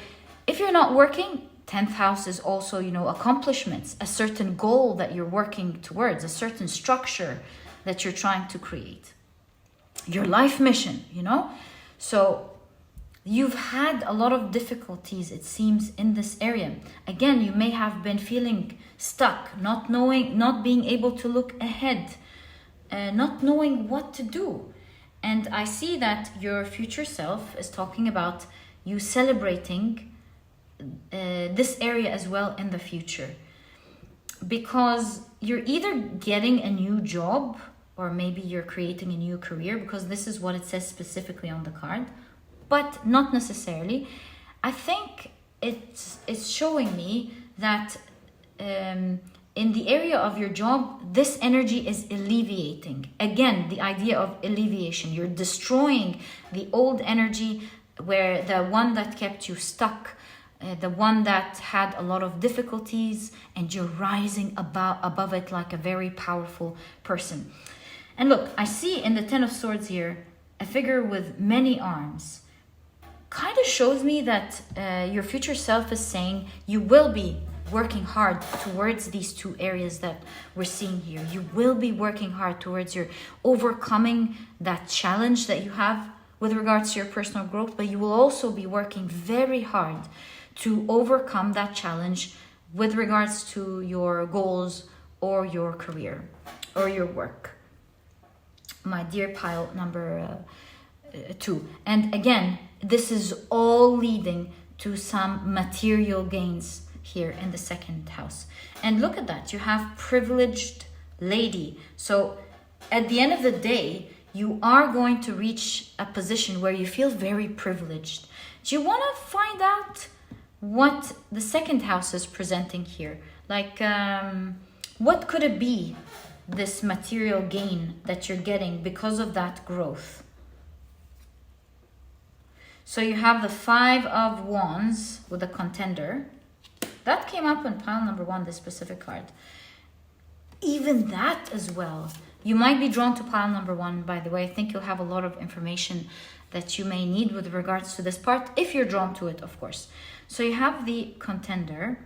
if you're not working, 10th house is also, accomplishments, a certain goal that you're working towards, a certain structure that you're trying to create, your life mission, So you've had a lot of difficulties, it seems, in this area. Again, you may have been feeling stuck, not being able to look ahead, not knowing what to do. And I see that your future self is talking about you celebrating this area as well in the future, because you're either getting a new job or maybe you're creating a new career, because this is what it says specifically on the card, but not necessarily. I think it's showing me that in the area of your job, this energy is alleviating. Again, the idea of alleviation. You're destroying the old energy, where the one that kept you stuck, the one that had a lot of difficulties, and you're rising above it like a very powerful person. And look, I see in the 10 of Swords here, a figure with many arms. Kind of shows me that your future self is saying you will be working hard towards these two areas that we're seeing here. You will be working hard towards your overcoming that challenge that you have with regards to your personal growth, but you will also be working very hard to overcome that challenge with regards to your goals or your career or your work. My dear pile number 2. And again, this is all leading to some material gains here in the 2nd house. And look at that, you have privileged lady. So at the end of the day, you are going to reach a position where you feel very privileged. Do you want to find out what the 2nd house is presenting here? Like, what could it be, this material gain that you're getting because of that growth? So you have the 5 of Wands with a contender. That came up in pile number 1, this specific card. Even that as well. You might be drawn to pile number 1, by the way. I think you'll have a lot of information that you may need with regards to this part, if you're drawn to it, of course. So you have the contender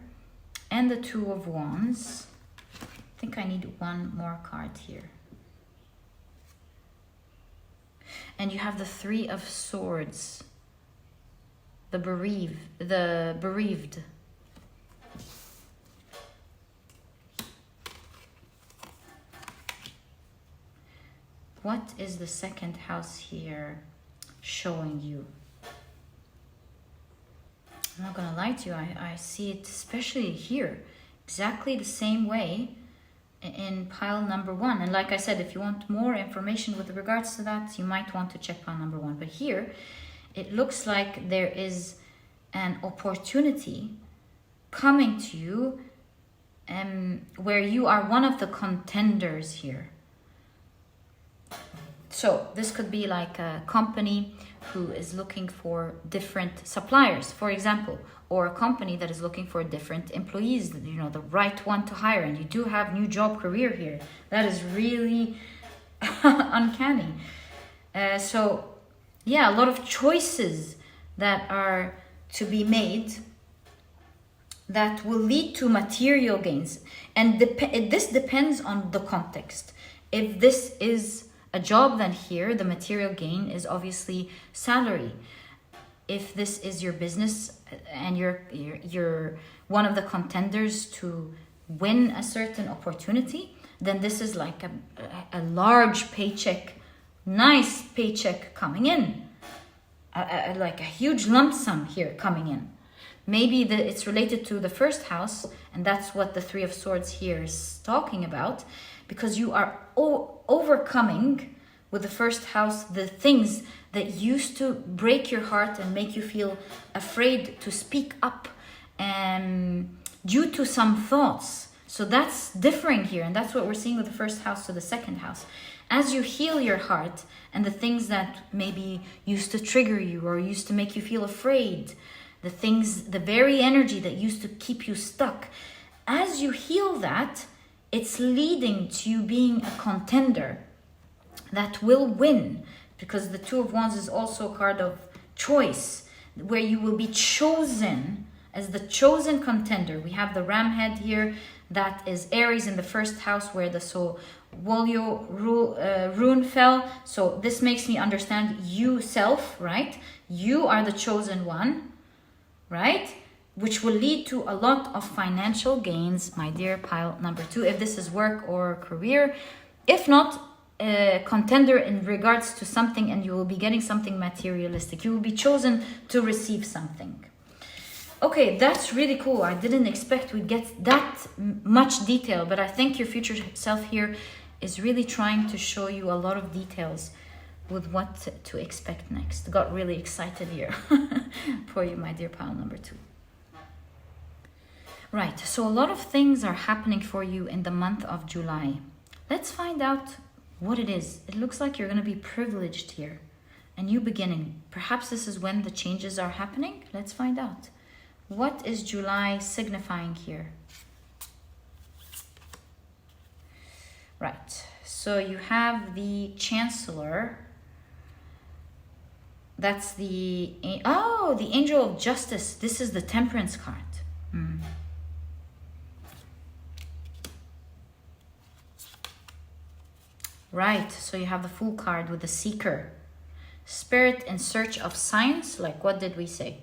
and the 2 of Wands. I think I need one more card here. And you have the 3 of Swords. The bereaved. What is the 2nd house here showing you? I'm not gonna lie to you, I see it especially here, exactly the same way in pile number 1. And like I said, if you want more information with regards to that, you might want to check pile number 1. But here, it looks like there is an opportunity coming to you where you are one of the contenders here. So this could be like a company who is looking for different suppliers, for example, or a company that is looking for different employees, the right one to hire. And you do have new job career here. That is really uncanny. So yeah, a lot of choices that are to be made that will lead to material gains. And this depends on the context. If this is a job, then here the material gain is obviously salary. If this is your business and you're one of the contenders to win a certain opportunity, then this is like a large paycheck, nice paycheck coming in, like a huge lump sum here coming in. Maybe it's related to the first house, and that's what the Three of Swords here is talking about, because you are overcoming with the first house the things that used to break your heart and make you feel afraid to speak up due to some thoughts. So that's differing here, and that's what we're seeing with the first house to the second house. As you heal your heart and the things that maybe used to trigger you or used to make you feel afraid, the things, the very energy that used to keep you stuck, as you heal that, it's leading to you being a contender that will win, because the Two of Wands is also a card of choice, where you will be chosen as the chosen contender. We have the ram head here, that is Aries in the first house, where the Wolio rune fell. So this makes me understand you self, right? You are the chosen one, right? Which will lead to a lot of financial gains, my dear pile number 2, if this is work or career. If not, a contender in regards to something, and you will be getting something materialistic. You will be chosen to receive something. Okay, that's really cool. I didn't expect we'd get that much detail, but I think your future self here is really trying to show you a lot of details with what to expect next. Got really excited here for you, my dear pile number 2. Right, so a lot of things are happening for you in the month of July. Let's find out what it is. It looks like you're going to be privileged here. A new beginning. Perhaps this is when the changes are happening. Let's find out. What is July signifying here? Right, so you have the Chancellor. That's the Angel of Justice. This is the Temperance card. Right, so you have the Fool card with the Seeker. Spirit in search of signs. Like, what did we say?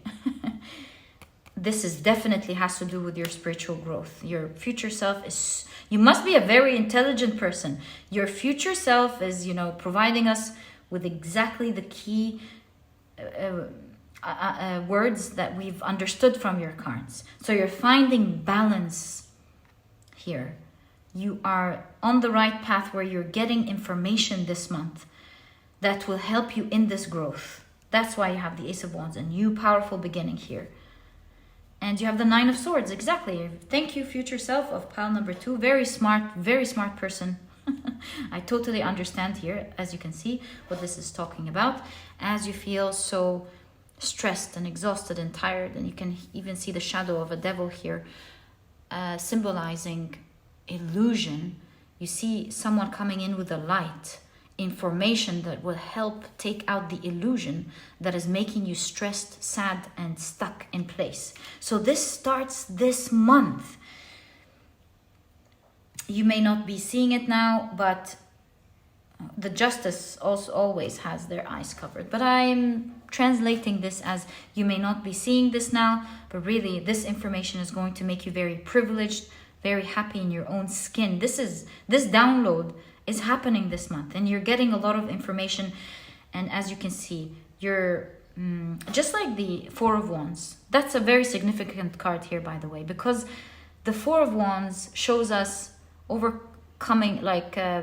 This is definitely has to do with your spiritual growth. Your future self is, you must be a very intelligent person. Your future self is, providing us with exactly the key words that we've understood from your cards. So you're finding balance here. You are on the right path where you're getting information this month that will help you in this growth. That's why you have the Ace of Wands, a new powerful beginning here. And you have the Nine of Swords, exactly. Thank you, future self of pile number 2. Very smart person. I totally understand here, as you can see, what this is talking about. As you feel so stressed and exhausted and tired, and you can even see the shadow of a devil here, symbolizing illusion. You see someone coming in with a light, information that will help take out the illusion that is making you stressed, sad, and stuck in place. So this starts this month. You may not be seeing it now, but the Justice also always has their eyes covered. But I'm translating this as you may not be seeing this now, but really this information is going to make you very privileged, very happy in your own skin. This download is happening this month, and you're getting a lot of information. And as you can see, you're just like the Four of Wands. That's a very significant card here, by the way, because the Four of Wands shows us overcoming,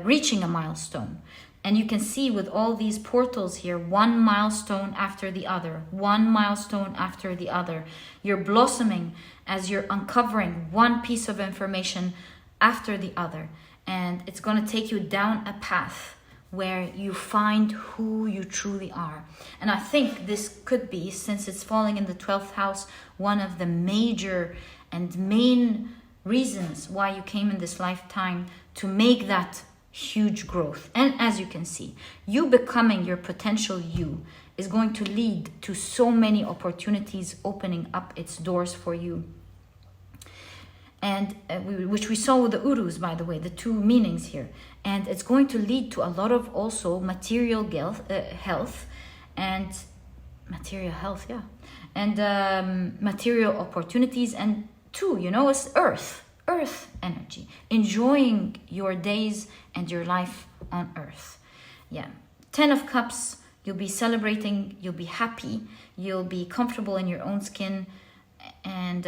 reaching a milestone. And you can see with all these portals here, one milestone after the other, one milestone after the other. You're blossoming as you're uncovering one piece of information after the other. And it's going to take you down a path where you find who you truly are. And I think this could be, since it's falling in the 12th house, one of the major and main reasons why you came in this lifetime, to make that huge growth. And as you can see, you becoming your potential you is going to lead to so many opportunities opening up its doors for you. And which we saw with the urus, by the way, the two meanings here. And it's going to lead to a lot of also material health and material health, yeah. And material opportunities. And two, you know, it's earth energy. Enjoying your days and your life on earth. Yeah. 10 of Cups, you'll be celebrating, you'll be happy, you'll be comfortable in your own skin. And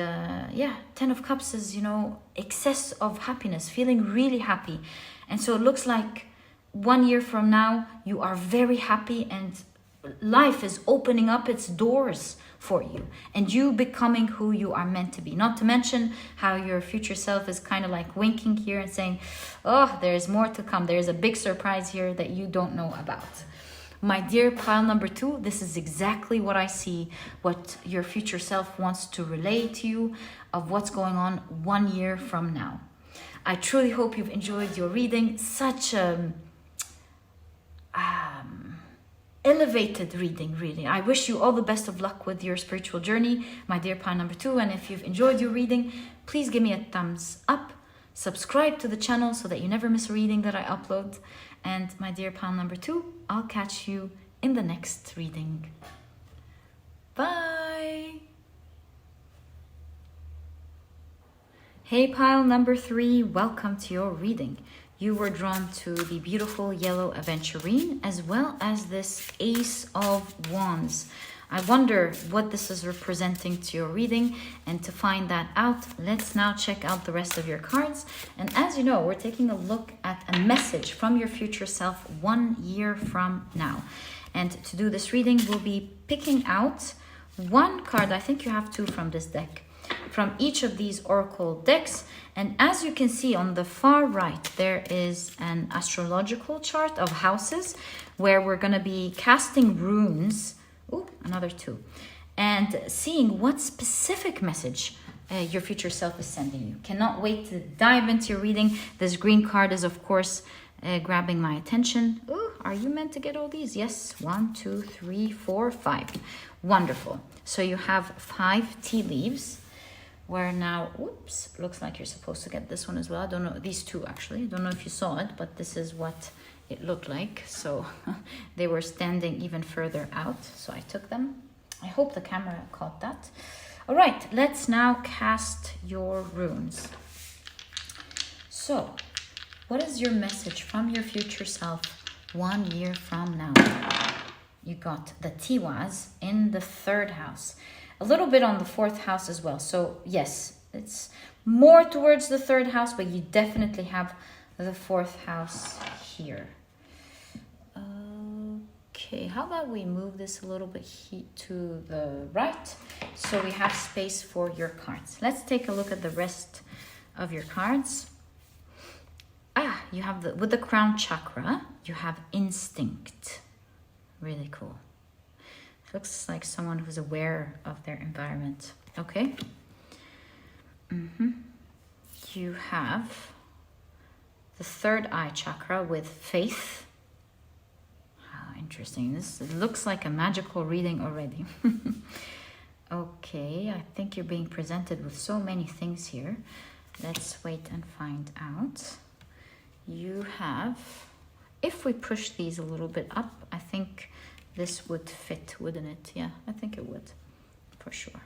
yeah, 10 of Cups is, you know, excess of happiness, feeling really happy. And so it looks like 1 year from now, you are very happy and life is opening up its doors for you and you becoming who you are meant to be. Not to mention how your future self is kind of like winking here and saying, oh, there's more to come. There's a big surprise here that you don't know about. My dear pile number 2, this is exactly what I see, what your future self wants to relay to you of what's going on 1 year from now. I truly hope you've enjoyed your reading. Such elevated reading, really. I wish you all the best of luck with your spiritual journey, my dear pile number 2. And if you've enjoyed your reading, please give me a thumbs up. Subscribe to the channel so that you never miss a reading that I upload. And my dear pile number 2, I'll catch you in the next reading. Bye! Hey pile number 3, welcome to your reading. You were drawn to the beautiful yellow Aventurine as well as this Ace of Wands. I wonder what this is representing to your reading, and to find that out, let's now check out the rest of your cards. And as you know, we're taking a look at a message from your future self 1 year from now. And to do this reading, we'll be picking out one card. I think you have 2 from this deck, from each of these oracle decks. And as you can see on the far right, there is an astrological chart of houses where we're going to be casting runes. Ooh, another 2. And seeing what specific message your future self is sending you. Cannot wait to dive into your reading. This green card is, of course, grabbing my attention. Ooh, are you meant to get all these? Yes. 1, 2, 3, 4, 5. Wonderful. So you have 5 tea leaves. Where now, oops, looks like you're supposed to get this one as well. I don't know, these 2 actually. I don't know if you saw it, but this is what it looked like. So they were standing even further out, so I took them. I hope the camera caught that. All right, let's now cast your runes. So what is your message from your future self 1 year from now? You got the Tiwaz in the 3rd house. A little bit on the 4th house as well. So yes, it's more towards the 3rd house, but you definitely have the 4th house here. Okay, how about we move this a little bit to the right so we have space for your cards. Let's take a look at the rest of your cards. You have with the crown chakra, you have instinct. Really cool. Looks like someone who's aware of their environment. Okay. You have the 3rd eye chakra with faith. How interesting. This looks like a magical reading already. Okay, I think you're being presented with so many things here. Let's wait and find out. You have, if we push these a little bit up, I think this would fit, wouldn't it? Yeah, I think it would, for sure.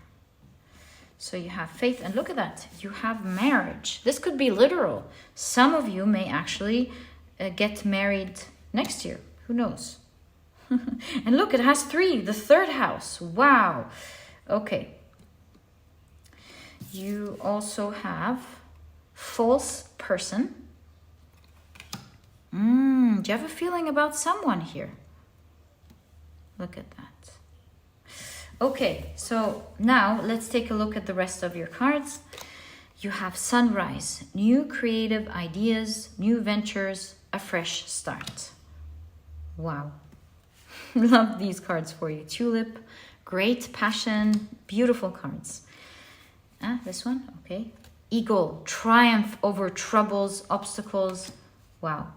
So you have faith, and look at that. You have marriage. This could be literal. Some of you may actually get married next year. Who knows? And look, it has 3, the 3rd house. Wow. Okay. You also have false person. Do you have a feeling about someone here? Look at that. Okay, so now let's take a look at the rest of your cards. You have sunrise, new creative ideas, new ventures, a fresh start. Wow. Love these cards for you. Tulip, great passion, beautiful cards. This one, okay. Eagle, triumph over troubles, obstacles. Wow.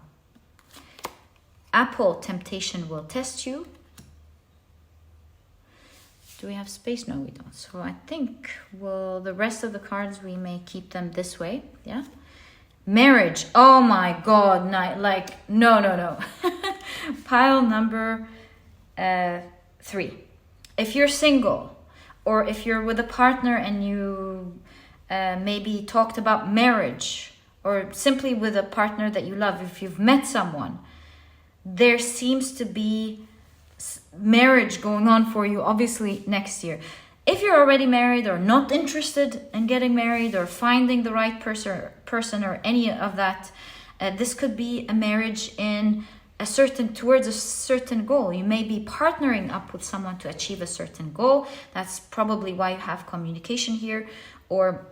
Apple, temptation will test you. Do we have space? No, we don't. So I think, well, the rest of the cards, we may keep them this way. Yeah. Marriage. Oh my God. No. Pile number 3. If you're single, or if you're with a partner and you maybe talked about marriage, or simply with a partner that you love, if you've met someone, there seems to be marriage going on for you, obviously, next year. If you're already married or not interested in getting married or finding the right person or any of that, this could be a marriage towards a certain goal. You may be partnering up with someone to achieve a certain goal. That's probably why you have communication here. Or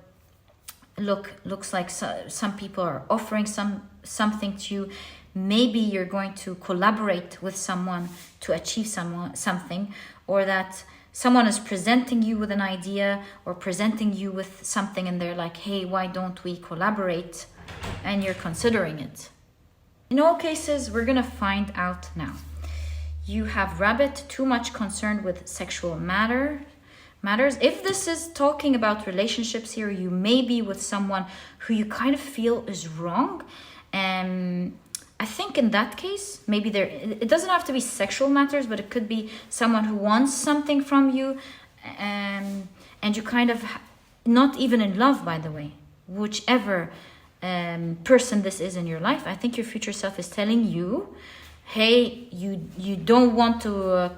looks like some people are offering something to you. Maybe you're going to collaborate with someone to achieve something, or that someone is presenting you with an idea or presenting you with something and they're like, hey, why don't we collaborate? And you're considering it. In all cases, we're going to find out now. You have rabbit, too much concerned with sexual matters. If this is talking about relationships here, you may be with someone who you kind of feel is wrong. I think in that case, maybe it doesn't have to be sexual matters, but it could be someone who wants something from you, and you kind of, not even in love, by the way, whichever person this is in your life. I think your future self is telling you, hey, you don't want to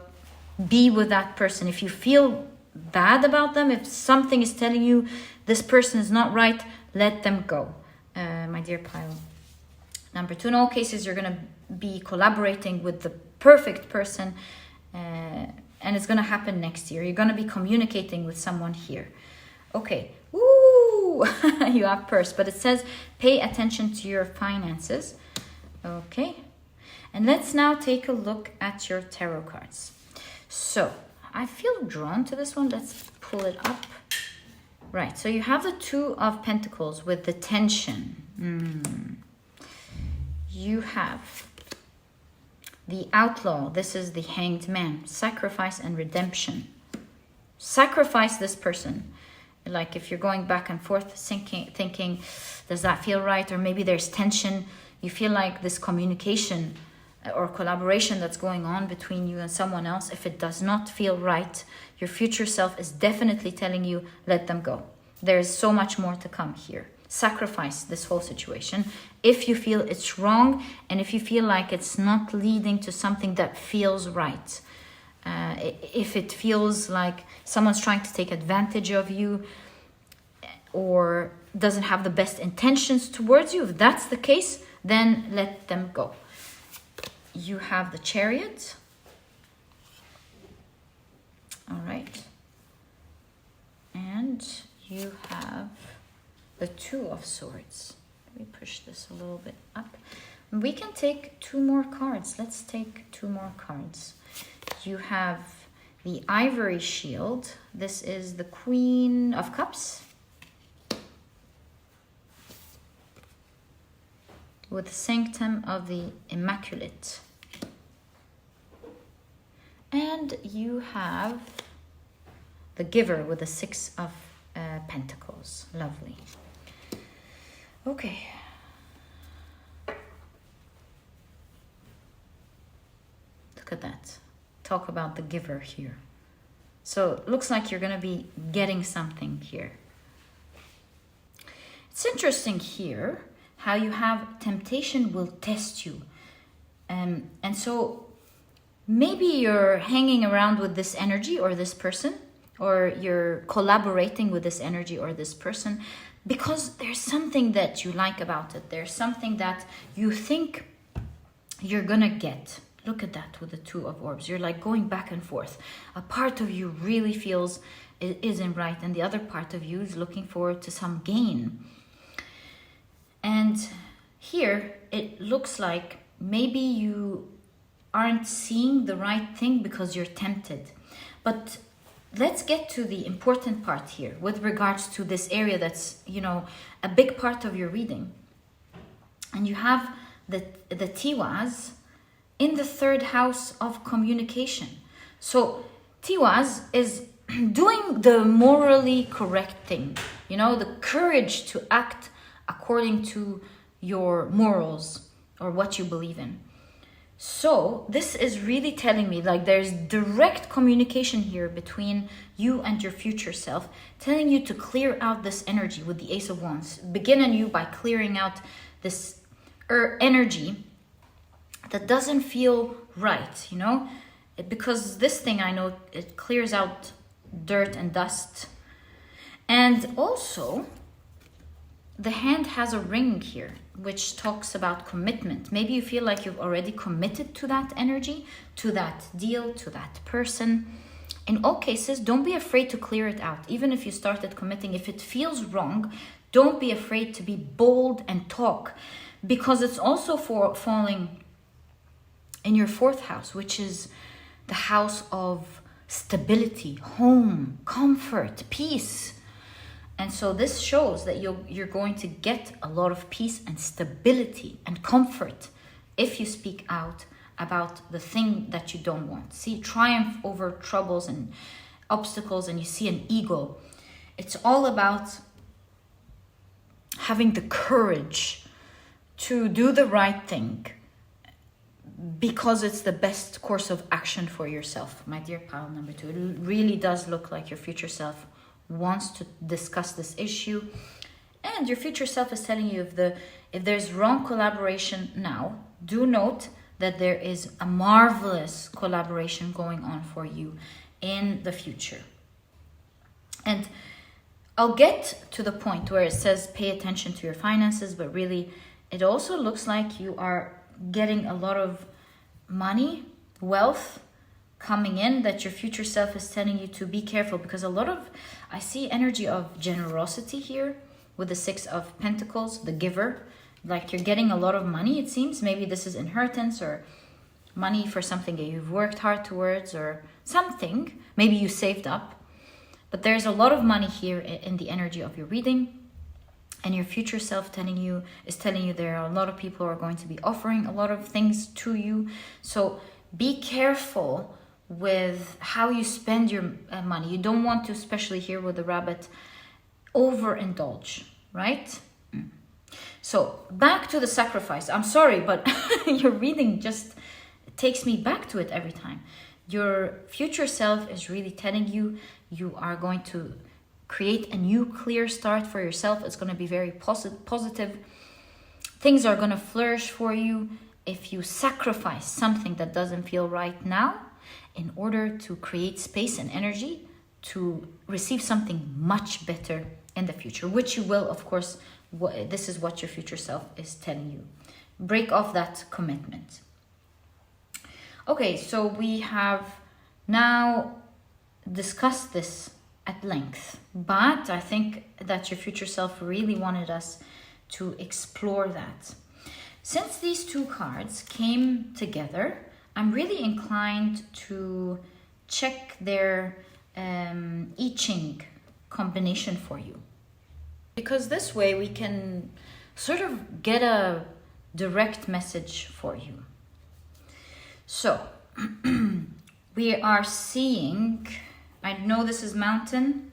be with that person. If you feel bad about them, if something is telling you this person is not right, let them go, my dear pile. Number 2, in all cases, you're going to be collaborating with the perfect person, and it's going to happen next year. You're going to be communicating with someone here. Okay. Ooh, you have purse, but it says pay attention to your finances. Okay. And let's now take a look at your tarot cards. So I feel drawn to this one. Let's pull it up. Right. So you have the 2 of Pentacles with the tension. You have the Outlaw. This is the Hanged Man. Sacrifice and redemption. Sacrifice this person. Like if you're going back and forth thinking, does that feel right? Or maybe there's tension. You feel like this communication or collaboration that's going on between you and someone else, if it does not feel right, your future self is definitely telling you, let them go. There's so much more to come here. Sacrifice this whole situation if you feel it's wrong, and if you feel like it's not leading to something that feels right. If it feels like someone's trying to take advantage of you or doesn't have the best intentions towards you, if that's the case, then let them go. You have the Chariot. All right. And you have the 2 of Swords. Let me push this a little bit up. We can take 2 more cards. Let's take 2 more cards. You have the Ivory Shield. This is the Queen of Cups. With the Sanctum of the Immaculate. And you have the Giver with the 6 of Pentacles. Lovely. Okay. Look at that. Talk about the Giver here. So it looks like you're going to be getting something here. It's interesting here how you have temptation will test you. And so maybe you're hanging around with this energy or this person, or you're collaborating with this energy or this person because there's something that you like about it. There's something that you think you're gonna get. Look at that with the 2 of Orbs. You're like going back and forth. A part of you really feels it isn't right, and the other part of you is looking forward to some gain. And here it looks like maybe you aren't seeing the right thing because you're tempted. But let's get to the important part here with regards to this area that's, a big part of your reading. And you have the Tiwaz in the 3rd house of communication. So Tiwaz is doing the morally correct thing, you know, the courage to act according to your morals or what you believe in. So this is really telling me like there's direct communication here between you and your future self, telling you to clear out this energy with the Ace of Wands. Begin anew by clearing out this energy that doesn't feel right, you know, because this thing, I know it clears out dirt and dust. And also the hand has a ring here, which talks about commitment. Maybe you feel like you've already committed to that energy, to that deal, to that person. In all cases, don't be afraid to clear it out. Even if you started committing, if it feels wrong, don't be afraid to be bold and talk, because it's also for falling in your 4th house, which is the house of stability, home, comfort, peace. And so this shows that you're going to get a lot of peace and stability and comfort if you speak out about the thing that you don't want. See triumph over troubles and obstacles, and you see an eagle. It's all about having the courage to do the right thing because it's the best course of action for yourself. My dear pile number 2, it really does look like your future self wants to discuss this issue, and your future self is telling you if there's wrong collaboration now, do note that there is a marvelous collaboration going on for you in the future. And I'll get to the point where it says pay attention to your finances, but really it also looks like you are getting a lot of money, wealth coming in, that your future self is telling you to be careful, because I see energy of generosity here with the 6 of Pentacles, the giver. Like you're getting a lot of money, it seems. Maybe this is inheritance or money for something that you've worked hard towards or something. Maybe you saved up. But there's a lot of money here in the energy of your reading. And your future self is telling you there are a lot of people who are going to be offering a lot of things to you. So be careful with how you spend your money. You don't want to, especially here with the rabbit, overindulge, right? So back to the sacrifice. I'm sorry, but your reading just takes me back to it every time. Your future self is really telling you you are going to create a new clear start for yourself. It's going to be very positive. Things are going to flourish for you if you sacrifice something that doesn't feel right now in order to create space and energy to receive something much better in the future, which you will, of course. This is what your future self is telling you. Break off that commitment. Okay, so we have now discussed this at length, but I think that your future self really wanted us to explore that. Since these 2 cards came together, I'm really inclined to check their I Ching combination for you, because this way we can sort of get a direct message for you. So we are seeing, I know this is mountain.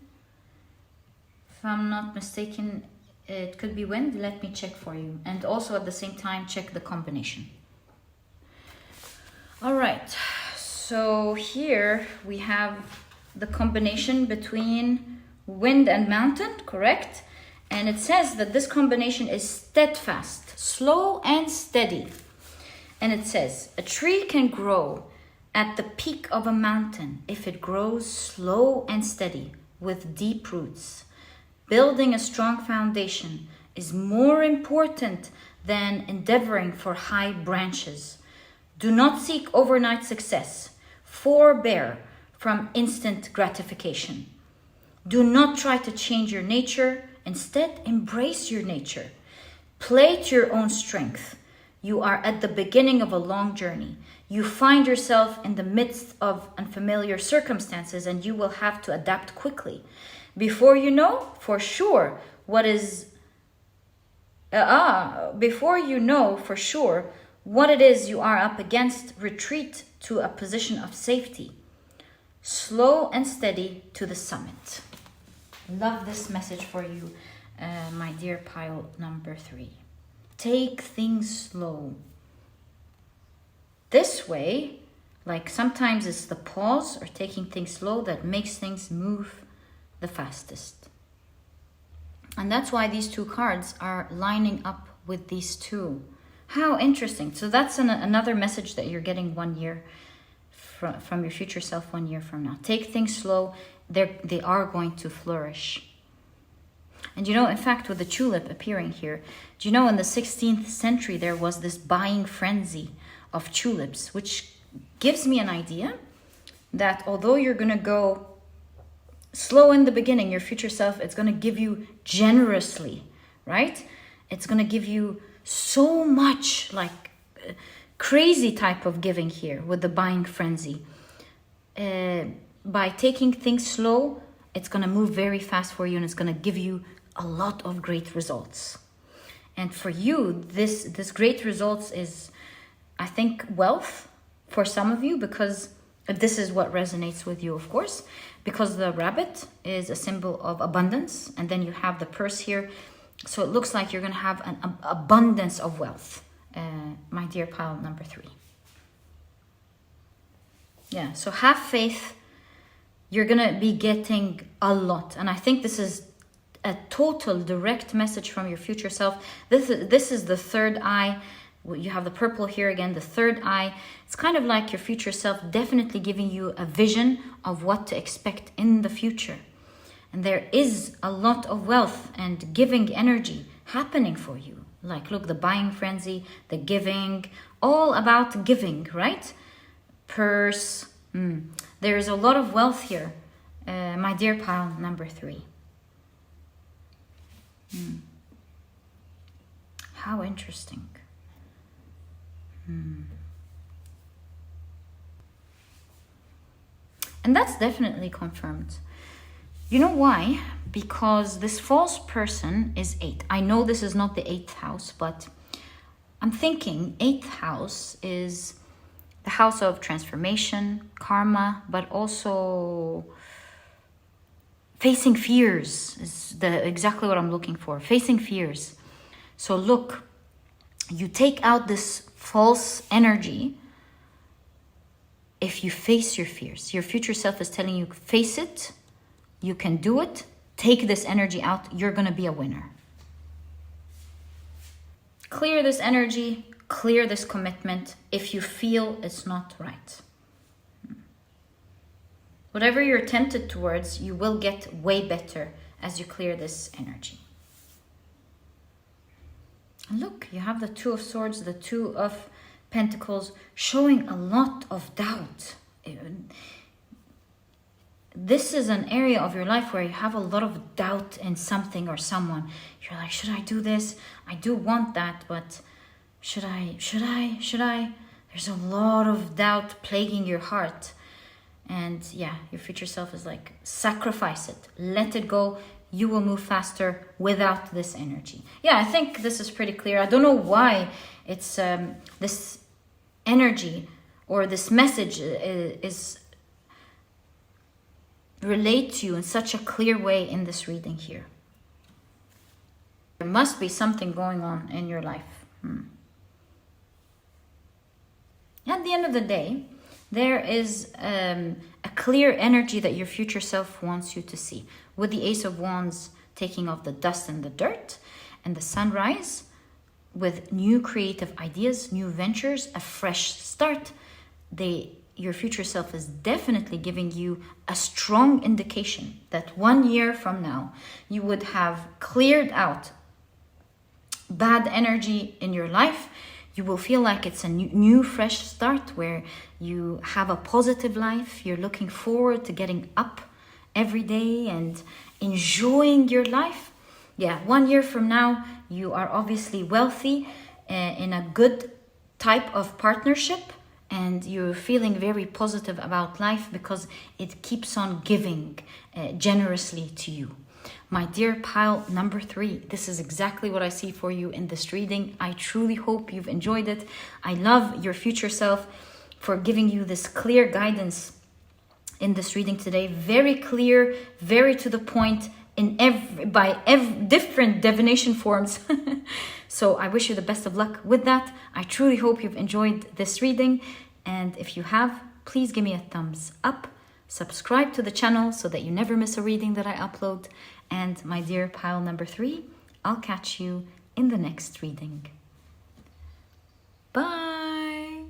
If I'm not mistaken, it could be wind. Let me check for you. And also at the same time, check the combination. All right. So here we have the combination between wind and mountain, correct? And it says that this combination is steadfast, slow and steady. And it says, a tree can grow at the peak of a mountain if it grows slow and steady with deep roots. Building a strong foundation is more important than endeavoring for high branches. Do not seek overnight success. Forbear from instant gratification. Do not try to change your nature. Instead, embrace your nature. Play to your own strength. You are at the beginning of a long journey. You find yourself in the midst of unfamiliar circumstances, and you will have to adapt quickly. Before you know for sure what it is you are up against, retreat to a position of safety. slow and steady to the summit. Love this message for you, my dear pile number 3. Take things slow. This way, like sometimes it's the pause or taking things slow that makes things move the fastest. And that's why these 2 cards are lining up with these 2. How interesting. So that's another message that you're getting 1 year from your future self 1 year from now. Take things slow. They are going to flourish. And you know, in fact, with the tulip appearing here, do you know in the 16th century there was this buying frenzy of tulips, which gives me an idea that although you're going to go slow in the beginning, your future self, it's going to give you generously, right? It's going to give you so much, like crazy type of giving here with the buying frenzy. By taking things slow, it's going to move very fast for you and it's going to give you a lot of great results. And for you, this great results is, I think, wealth for some of you, because this is what resonates with you, of course, because the rabbit is a symbol of abundance, and then you have the purse here. So it looks like you're going to have an abundance of wealth, my dear pile number 3. Yeah, so have faith. You're going to be getting a lot. And I think this is a total direct message from your future self. This is the third eye. You have the purple here again, the third eye. It's kind of like your future self definitely giving you a vision of what to expect in the future. And there is a lot of wealth and giving energy happening for you. Like, look, the buying frenzy, the giving, all about giving, right? Purse. There is a lot of wealth here, my dear pile number 3. How interesting. And that's definitely confirmed. You know why? Because this false person is 8. I know this is not the 8th house, but I'm thinking 8th house is the house of transformation, karma, but also facing fears is exactly what I'm looking for. Facing fears. So look, you take out this false energy if you face your fears. Your future self is telling you, face it, you can do it, take this energy out, you're going to be a winner. Clear this energy, clear this commitment if you feel it's not right. Whatever you're tempted towards, you will get way better as you clear this energy. And look, you have the 2 of Swords, the 2 of Pentacles, showing a lot of doubt. This is an area of your life where you have a lot of doubt in something or someone. You're like, should I do this? I do want that, but should I? There's a lot of doubt plaguing your heart. And yeah, your future self is like, sacrifice it, let it go. You will move faster without this energy. Yeah, I think this is pretty clear. I don't know why it's this energy or this message is relate to you in such a clear way in this reading here. There must be something going on in your life. At the end of the day, there is a clear energy that your future self wants you to see. With the Ace of Wands taking off the dust and the dirt, and the sunrise with new creative ideas, new ventures, a fresh start. Your future self is definitely giving you a strong indication that 1 year from now, you would have cleared out bad energy in your life. You will feel like it's a new fresh start where you have a positive life. You're looking forward to getting up every day and enjoying your life. Yeah, 1 year from now, you are obviously wealthy in a good type of partnership, and you're feeling very positive about life because it keeps on giving generously to you. My dear pile number 3, this is exactly what I see for you in this reading. I truly hope you've enjoyed it. I love your future self for giving you this clear guidance in this reading today. Very clear, very to the point, in different divination forms. So I wish you the best of luck with that. I truly hope you've enjoyed this reading. And if you have, please give me a thumbs up. Subscribe to the channel so that you never miss a reading that I upload. And my dear pile number 3, I'll catch you in the next reading. Bye.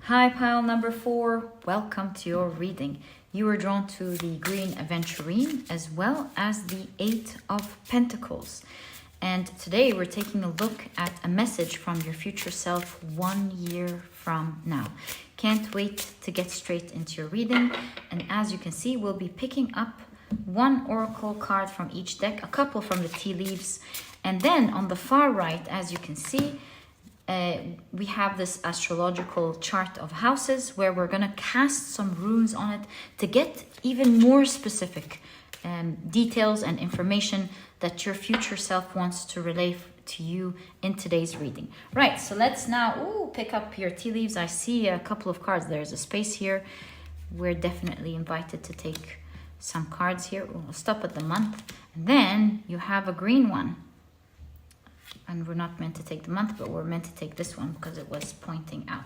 Hi, pile number 4. Welcome to your reading. You were drawn to the green Aventurine as well as the 8 of Pentacles. And today we're taking a look at a message from your future self 1 year from now. Can't wait to get straight into your reading. And as you can see, we'll be picking up one oracle card from each deck, a couple from the tea leaves. And then on the far right, as you can see, we have this astrological chart of houses where we're going to cast some runes on it to get even more specific details and information that your future self wants to relay to you in today's reading. Right, so let's now pick up your tea leaves. I see a couple of cards. There's a space here. We're definitely invited to take some cards here. We'll stop at the month. And then you have a green one. And we're not meant to take the month, but we're meant to take this one because it was pointing out.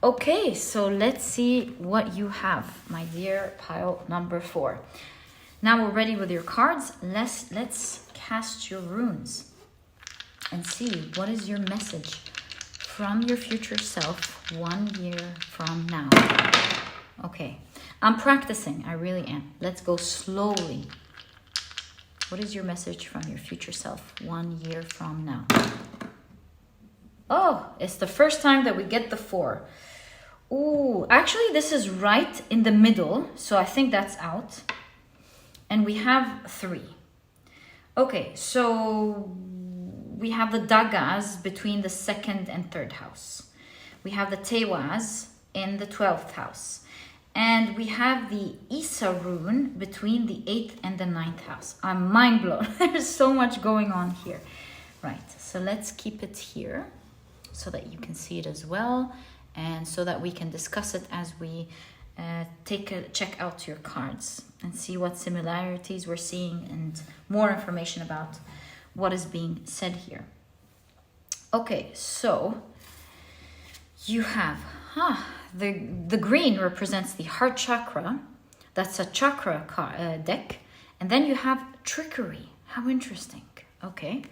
Okay, so let's see what you have, my dear pile number 4. Now we're ready with your cards. Let's cast your runes and see what is your message from your future self 1 year from now. Okay, I'm practicing. I really am. Let's go slowly. What is your message from your future self 1 year from now? Oh, it's the first time that we get the 4. Ooh, actually this is right in the middle. So I think that's out. And we have 3. Okay, so we have the Dagas between the 2nd and 3rd house. We have the Tewas in the 12th house. And we have the Isa rune between the 8th and the 9th house. I'm mind blown. There's so much going on here. Right, so let's keep it here so that you can see it as well. And so that we can discuss it as we check out your cards and see what similarities we're seeing and more information about what is being said here. Okay, so you have... The green represents the heart chakra. That's a chakra deck. And then you have trickery. How interesting. Okay,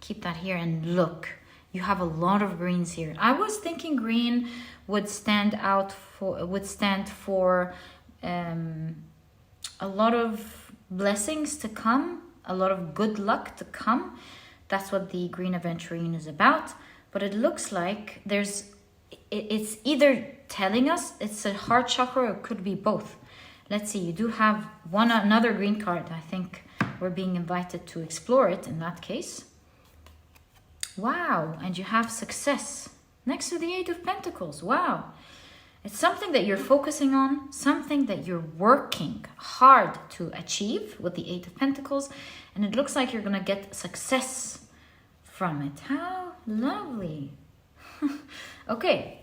keep that here and look. You have a lot of greens here. I was thinking green would stand for a lot of blessings to come, a lot of good luck to come. That's what the green Aventurine is about. But it looks like it's either telling us it's a heart chakra or it could be both. Let's see, you do have another green card. I think we're being invited to explore it in that case. Wow, and you have success next to the 8 of Pentacles. Wow, it's something that you're focusing on, something that you're working hard to achieve with the 8 of Pentacles, and it looks like you're gonna get success from it. How lovely. Okay,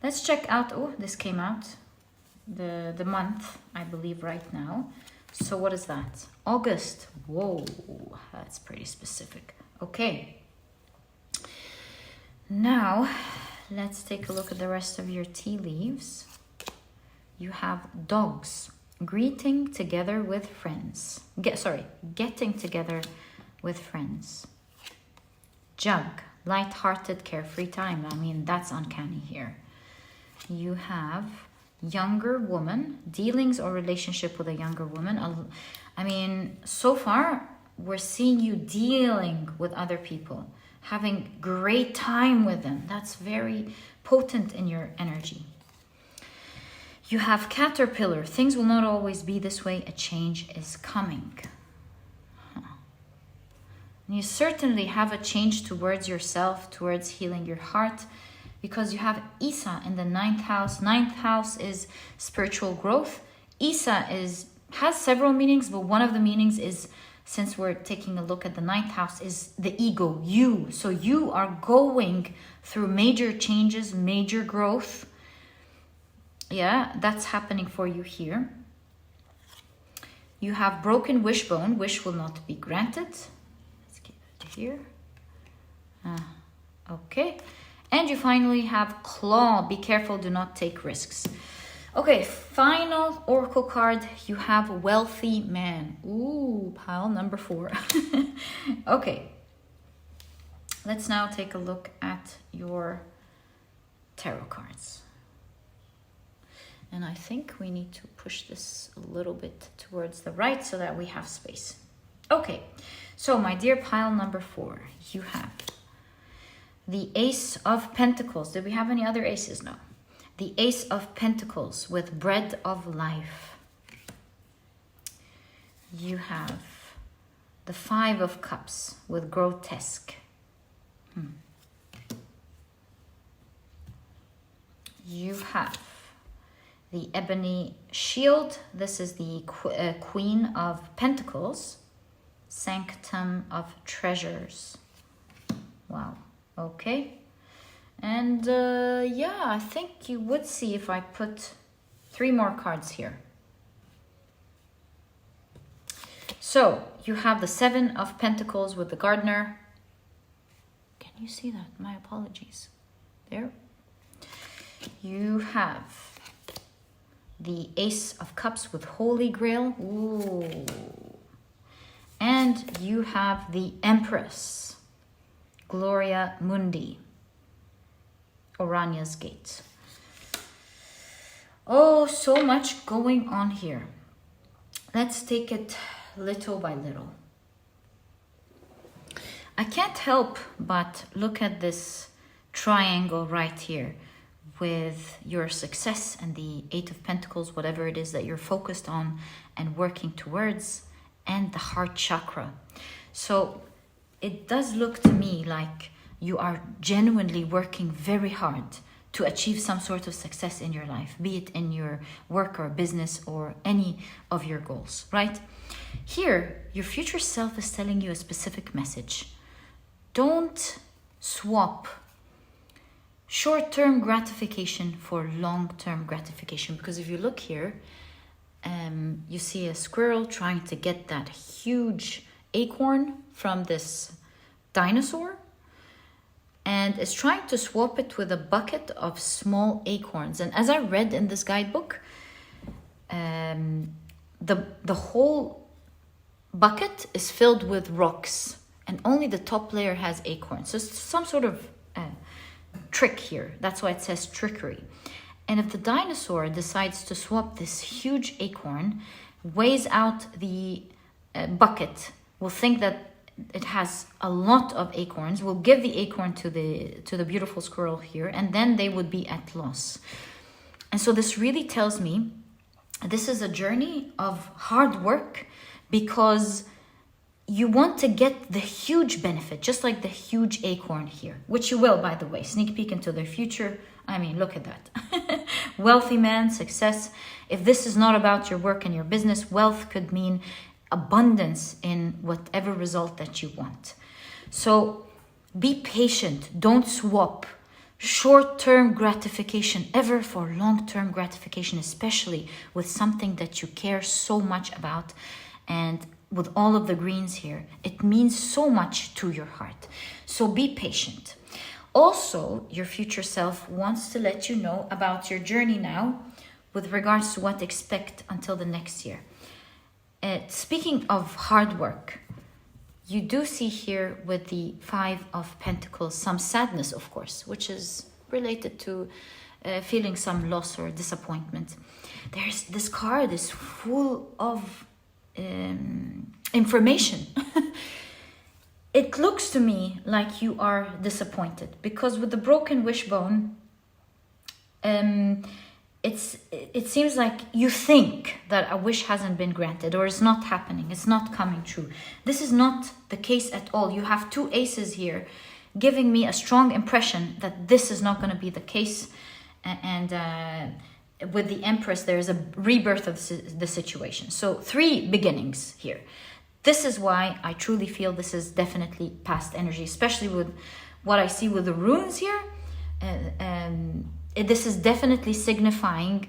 let's check out. Oh, this came out the month, I believe, right now. So what is that? August. Whoa, that's pretty specific. Okay, now let's take a look at the rest of your tea leaves. You have dogs, greeting together with friends. Getting together with friends. Jug, light-hearted, carefree time. I mean, that's uncanny here. You have younger woman, dealings or relationship with a younger woman. I mean, so far, we're seeing you dealing with other people, having great time with them. That's very potent in your energy. You have caterpillar. Things will not always be this way. A change is coming. You certainly have a change towards yourself, towards healing your heart, because you have Isa in the 9th house. 9th house is spiritual growth. Isa has several meanings, but one of the meanings is, since we're taking a look at the 9th house, is the ego, you. So you are going through major changes, major growth. Yeah, that's happening for you here. You have broken wishbone. Wish will not be granted. Let's keep it here. Okay. And you finally have claw. Be careful, do not take risks. Okay, final oracle card. You have wealthy man. Ooh, pile number 4. Okay. Let's now take a look at your tarot cards. And I think we need to push this a little bit towards the right so that we have space. Okay, so my dear pile number 4, you have the Ace of Pentacles. Did we have any other aces? No. The Ace of Pentacles with Bread of Life. You have the 5 of Cups with Grotesque. You have the Ebony Shield. This is the Queen of Pentacles. Sanctum of Treasures. Wow. Okay. And yeah, I think you would see if I put 3 more cards here. So you have the 7 of Pentacles with the Gardener. Can you see that? My apologies. There. You have the Ace of Cups with Holy Grail. Ooh. And you have the Empress, Gloria Mundi, Oranya's Gate. Oh, so much going on here. Let's take it little by little. I can't help but look at this triangle right here with your success and the 8 of Pentacles, whatever it is that you're focused on and working towards, and the heart chakra. So it does look to me like you are genuinely working very hard to achieve some sort of success in your life, be it in your work or business or any of your goals, right? Here, your future self is telling you a specific message. Don't swap short-term gratification for long-term gratification, because if you look here, you see a squirrel trying to get that huge acorn from this dinosaur, and is trying to swap it with a bucket of small acorns. And as I read in this guidebook, the whole bucket is filled with rocks, and only the top layer has acorns. So it's some sort of trick here. That's why it says trickery. And if the dinosaur decides to swap this huge acorn, weighs out the bucket, will think that it has a lot of acorns, will give the acorn to the beautiful squirrel here, and then they would be at loss. And so this really tells me this is a journey of hard work, because you want to get the huge benefit, just like the huge acorn here, which you will, by the way. Sneak peek into their future. I mean, look at that. Wealthy man, success. If this is not about your work and your business, wealth could mean abundance in whatever result that you want. So be patient. Don't swap short-term gratification ever for long-term gratification, especially with something that you care so much about. And with all of the greens here, it means so much to your heart. So be patient. Also, your future self wants to let you know about your journey now with regards to what to expect until the next year. Speaking of hard work, you do see here with the 5 of Pentacles some sadness, of course, which is related to feeling some loss or disappointment. There's this card is full of information. It looks to me like you are disappointed, because with the broken wishbone, it seems like you think that a wish hasn't been granted or is not happening, it's not coming true. This is not the case at all. You have 2 aces here, giving me a strong impression that this is not going to be the case. And with the Empress, there is a rebirth of the situation. So 3 beginnings here. This is why I truly feel this is definitely past energy, especially with what I see with the runes here. this is definitely signifying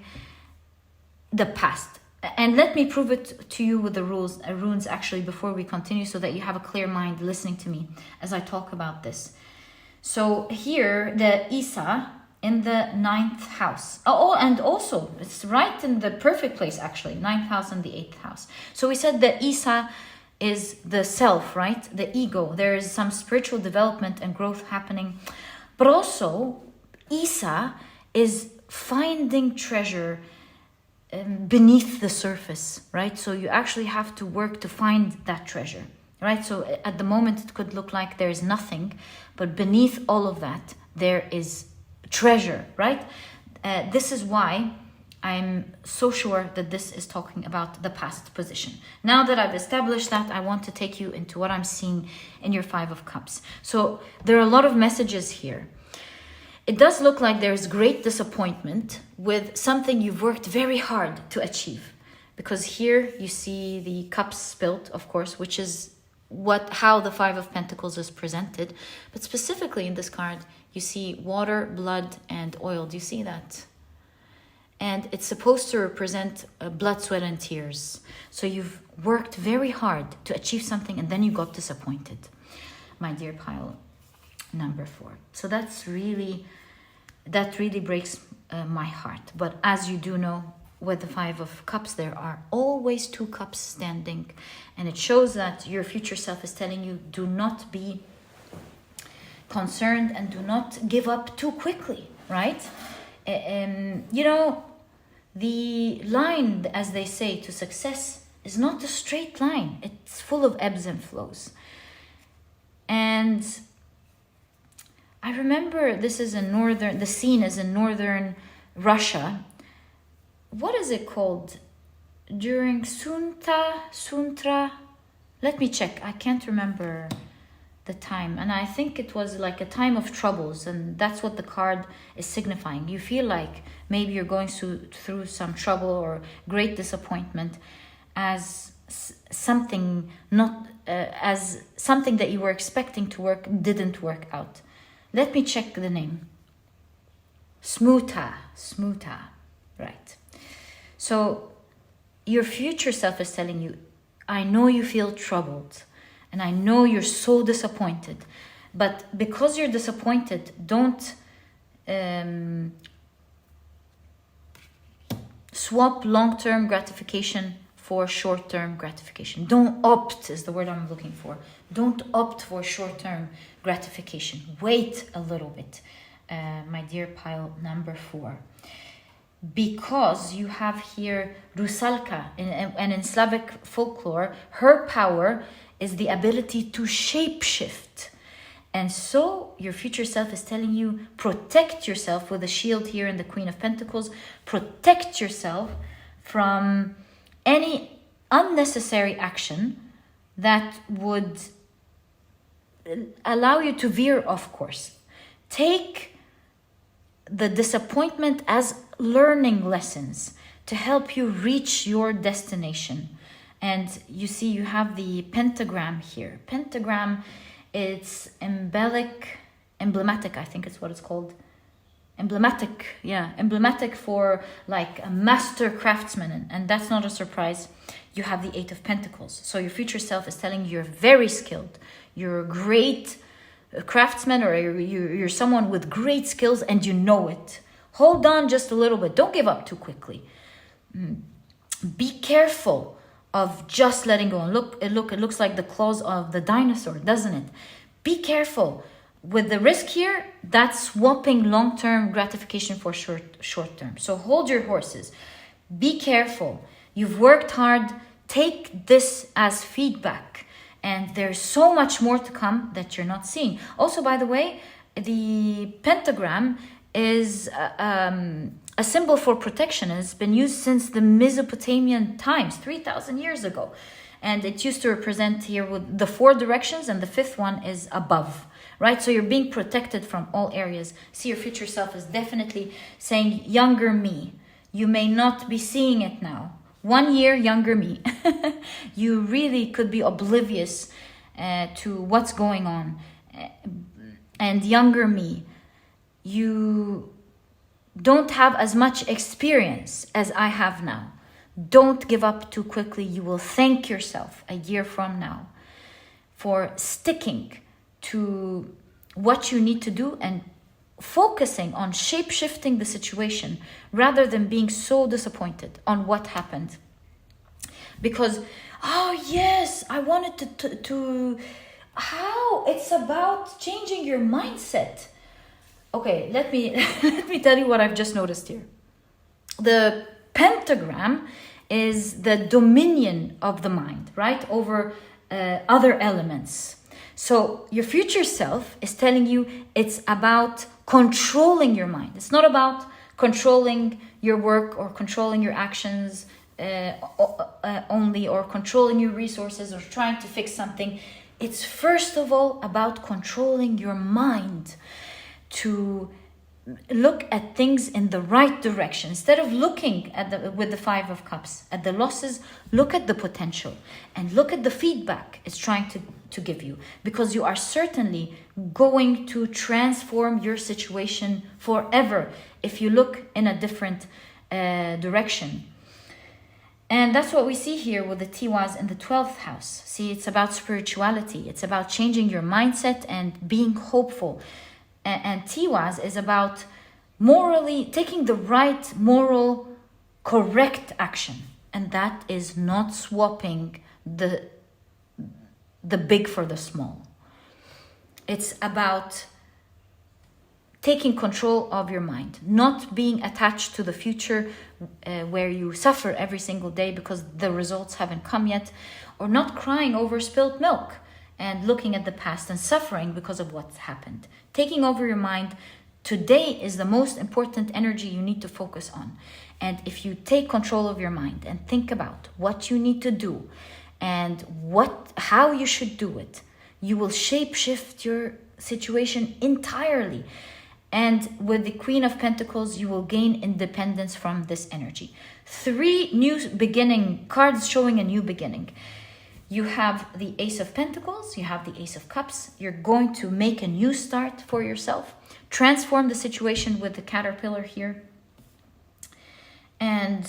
the past. And let me prove it to you with the runes actually before we continue, so that you have a clear mind listening to me as I talk about this. So here, the Isa in the 9th house. Oh, and also it's right in the perfect place actually, 9th house and the 8th house. So we said the Isa is the self, right? The ego. There is some spiritual development and growth happening. But also, Isa is finding treasure beneath the surface, right? So you actually have to work to find that treasure, right? So at the moment it could look like there's nothing, but beneath all of that there is treasure, right? This is why I'm so sure that this is talking about the past position. Now that I've established that, I want to take you into what I'm seeing in your 5 of Cups. So there are a lot of messages here. It does look like there's great disappointment with something you've worked very hard to achieve. Because here you see the cups spilt, of course, which is how the 5 of Pentacles is presented. But specifically in this card, you see water, blood, and oil. Do you see that? And it's supposed to represent blood, sweat, and tears. So you've worked very hard to achieve something, and then you got disappointed, my dear pile number 4. So that really breaks my heart. But as you do know, with the 5 of Cups, there are always 2 cups standing, and it shows that your future self is telling you, do not be concerned and do not give up too quickly, right? You know, the line, as they say, to success is not a straight line. It's full of ebbs and flows. And I remember the scene is in northern Russia. What is it called? During Suntra? Let me check. I can't remember the time. And I think it was like a time of troubles. And that's what the card is signifying. You feel like maybe you're going through some trouble or great disappointment as something that you were expecting to work didn't work out. Let me check the name. Smuta, right. So your future self is telling you, I know you feel troubled and I know you're so disappointed, but because you're disappointed, don't swap long-term gratification for short-term gratification. Don't opt is the word I'm looking for. Don't opt for short-term gratification. Wait a little bit, my dear pile number 4. Because you have here Rusalka, and in Slavic folklore, her power is the ability to shapeshift. And so your future self is telling you, protect yourself with a shield here in the Queen of Pentacles. Protect yourself from any unnecessary action that would allow you to veer off course. Take the disappointment as learning lessons to help you reach your destination. And you see you have the pentagram here. Pentagram, it's emblematic, I think it's what it's called. Emblematic for like a master craftsman. And that's not a surprise. You have the 8 of Pentacles. So your future self is telling you you're very skilled. You're a great craftsman, or you're someone with great skills and you know it. Hold on just a little bit. Don't give up too quickly. Be careful of just letting go. And it looks like the claws of the dinosaur, doesn't it? Be careful. With the risk here, that's swapping long-term gratification for short-term. So hold your horses. Be careful. You've worked hard. Take this as feedback. And there's so much more to come that you're not seeing. Also, by the way, the pentagram is a symbol for protection. It's been used since the Mesopotamian times, 3,000 years ago. And it used to represent here with the 4 directions, and the 5th one is above, right? So you're being protected from all areas. See, your future self is definitely saying, younger me. You may not be seeing it now. 1 year younger me. You really could be oblivious to what's going on. And younger me, you don't have as much experience as I have now. Don't give up too quickly. You will thank yourself a year from now for sticking to what you need to do and focusing on shape-shifting the situation rather than being so disappointed on what happened. Because, oh yes, I wanted to how? It's about changing your mindset. Okay, let me let me tell you what I've just noticed here. The pentagram is the dominion of the mind, right? Over other elements. So your future self is telling you it's about controlling your mind. It's not about controlling your work or controlling your actions only, or controlling your resources or trying to fix something. It's first of all about controlling your mind to look at things in the right direction. Instead of looking at with the Five of Cups at the losses, look at the potential and look at the feedback it's trying to give you, because you are certainly going to transform your situation forever if you look in a different direction. And that's what we see here with the Tiwaz in the 12th house. See, it's about spirituality. It's about changing your mindset and being hopeful. And Tiwaz is about morally taking the right, moral, correct action. And that is not swapping the big for the small. It's about taking control of your mind, not being attached to the future where you suffer every single day because the results haven't come yet, or not crying over spilled milk and looking at the past and suffering because of what's happened. Taking over your mind today is the most important energy you need to focus on. And if you take control of your mind and think about what you need to do and how you should do it, you will shape shift your situation entirely. And with the Queen of Pentacles, you will gain independence from this energy. 3 new beginning cards showing a new beginning. You have the Ace of Pentacles, you have the Ace of Cups. You're going to make a new start for yourself. Transform the situation with the caterpillar here. And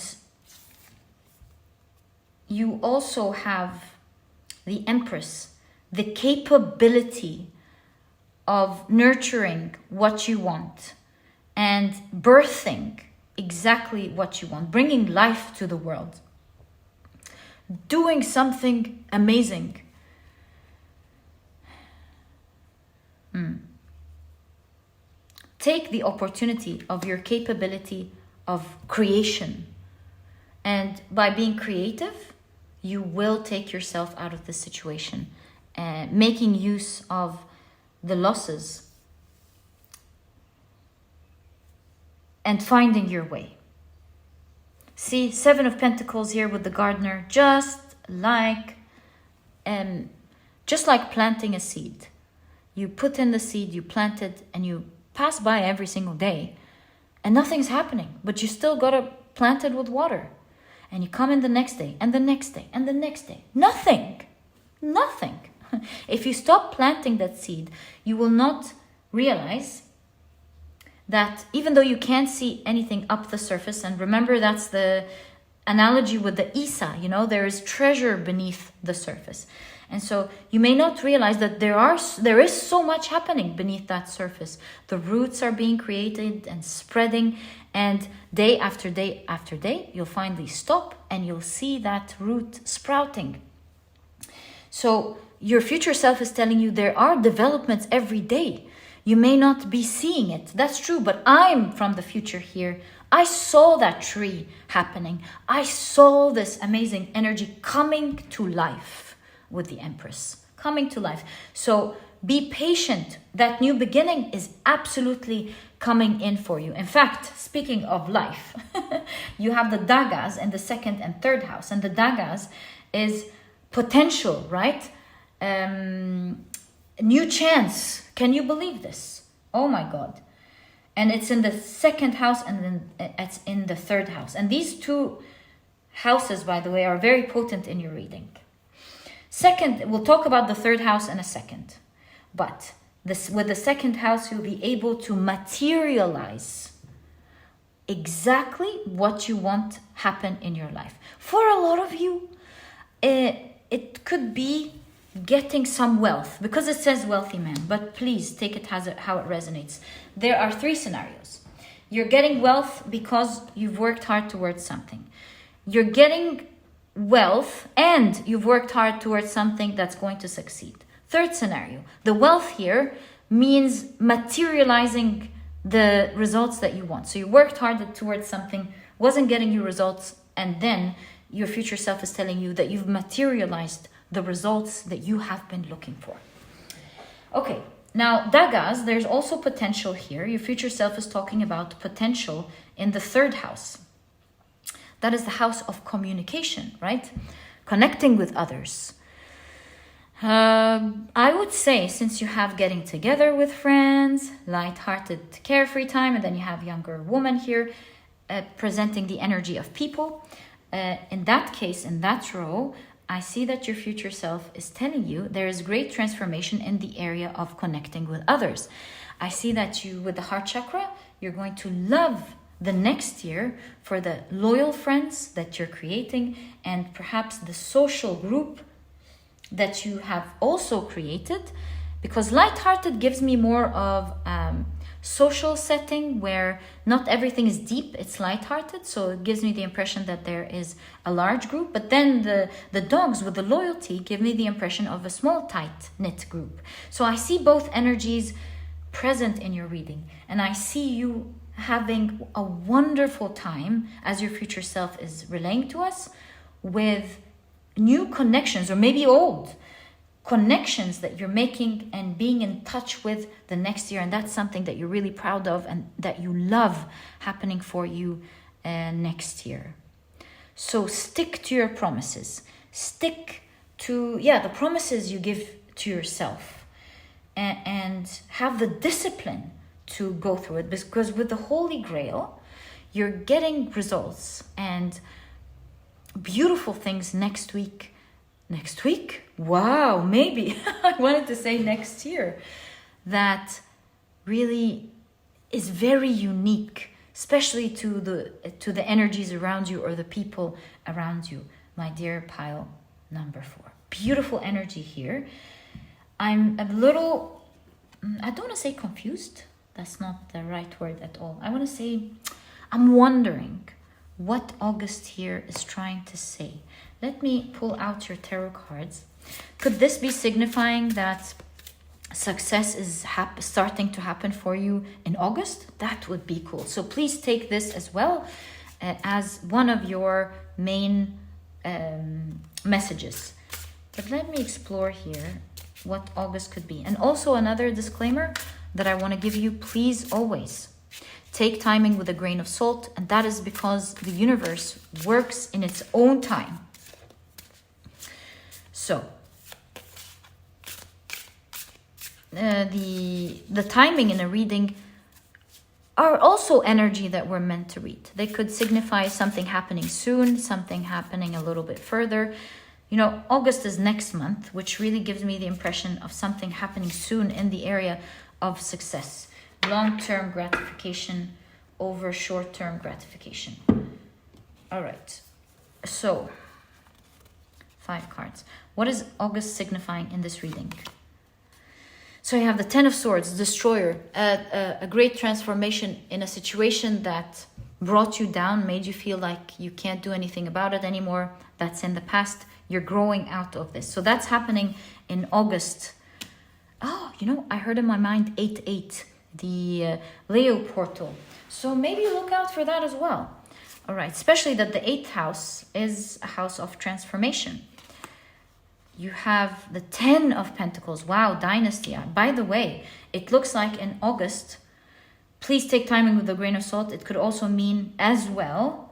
you also have the Empress, the capability of nurturing what you want and birthing exactly what you want, bringing life to the world, doing something amazing. Take the opportunity of your capability of creation, and by being creative, you will take yourself out of this situation, making use of the losses and finding your way. See, 7 of Pentacles here with the gardener, just like planting a seed. You put in the seed, you plant it, and you pass by every single day and nothing's happening, but you still gotta plant it with water. And you come in the next day and the next day and the next day. Nothing. If you stop planting that seed, you will not realize that even though you can't see anything up the surface, and remember that's the analogy with the Isa, there is treasure beneath the surface. And so you may not realize that there is so much happening beneath that surface. The roots are being created and spreading, and day after day after day, you'll finally stop and you'll see that root sprouting. So your future self is telling you there are developments every day. You may not be seeing it. That's true, but I'm from the future here. I saw that tree happening. I saw this amazing energy coming to life with the Empress, coming to life. So be patient. That new beginning is absolutely coming in for you. In fact, speaking of life, you have the Dagas in the 2nd and 3rd house. And the Dagas is potential, right? New chance. Can you believe this? Oh my God. And it's in the 2nd house, and then it's in the 3rd house. And these 2 houses, by the way, are very potent in your reading. Second, we'll talk about the 3rd house in a second. But with the 2nd house, you'll be able to materialize exactly what you want happen in your life. For a lot of you, it could be getting some wealth, because it says wealthy man, but please take it as how it resonates. There are 3 scenarios. You're getting wealth because you've worked hard towards something. You're getting wealth and you've worked hard towards something that's going to succeed. 3rd scenario, the wealth here means materializing the results that you want. So you worked hard towards something, wasn't getting you results, and then your future self is telling you that you've materialized the results that you have been looking for. Okay, now Dagas, there's also potential here. Your future self is talking about potential in the 3rd house. That is the house of communication, right? Connecting with others. I would say, since you have getting together with friends, light-hearted, carefree time, and then you have younger woman here presenting the energy of people. In that case, in that row, I see that your future self is telling you there is great transformation in the area of connecting with others. I see that you, with the heart chakra, you're going to love the next year for the loyal friends that you're creating, and perhaps the social group that you have also created, because lighthearted gives me more of social setting where not everything is deep, it's lighthearted, so it gives me the impression that there is a large group. But then the dogs with the loyalty give me the impression of a small tight knit group. So I see both energies present in your reading, and I see you having a wonderful time, as your future self is relaying to us, with new connections, or maybe old connections that you're making and being in touch with the next year. And that's something that you're really proud of and that you love happening for you next year. So stick to your promises. Stick to, the promises you give to yourself, and have the discipline to go through it, because with the Holy Grail, you're getting results and beautiful things next week. Next week? Wow, maybe. I wanted to say next year. That really is very unique, especially to the energies around you or the people around you, my dear pile number 4. Beautiful energy here. I'm a little, I don't want to say confused. That's not the right word at all. I want to say I'm wondering what August here is trying to say. Let me pull out your tarot cards. Could this be signifying that success is starting to happen for you in August? That would be cool. So please take this as well as one of your main messages. But let me explore here what August could be. And also another disclaimer that I want to give you, please always take timing with a grain of salt, and that is because the universe works in its own time. So, the timing in a reading are also energy that we're meant to read. They could signify something happening soon, something happening a little bit further. You know, August is next month, which really gives me the impression of something happening soon in the area of success. Long-term gratification over short-term gratification. All right. So, 5 cards. What is August signifying in this reading? So you have the 10 of Swords, Destroyer, a great transformation in a situation that brought you down, made you feel like you can't do anything about it anymore. That's in the past. You're growing out of this. So that's happening in August. Oh, you know, I heard in my mind 8-8, the Leo portal. So maybe look out for that as well. All right, especially that the 8th house is a house of transformation. You have the 10 of Pentacles. Wow, Dynasty. By the way, it looks like in August, please take timing with a grain of salt. It could also mean as well.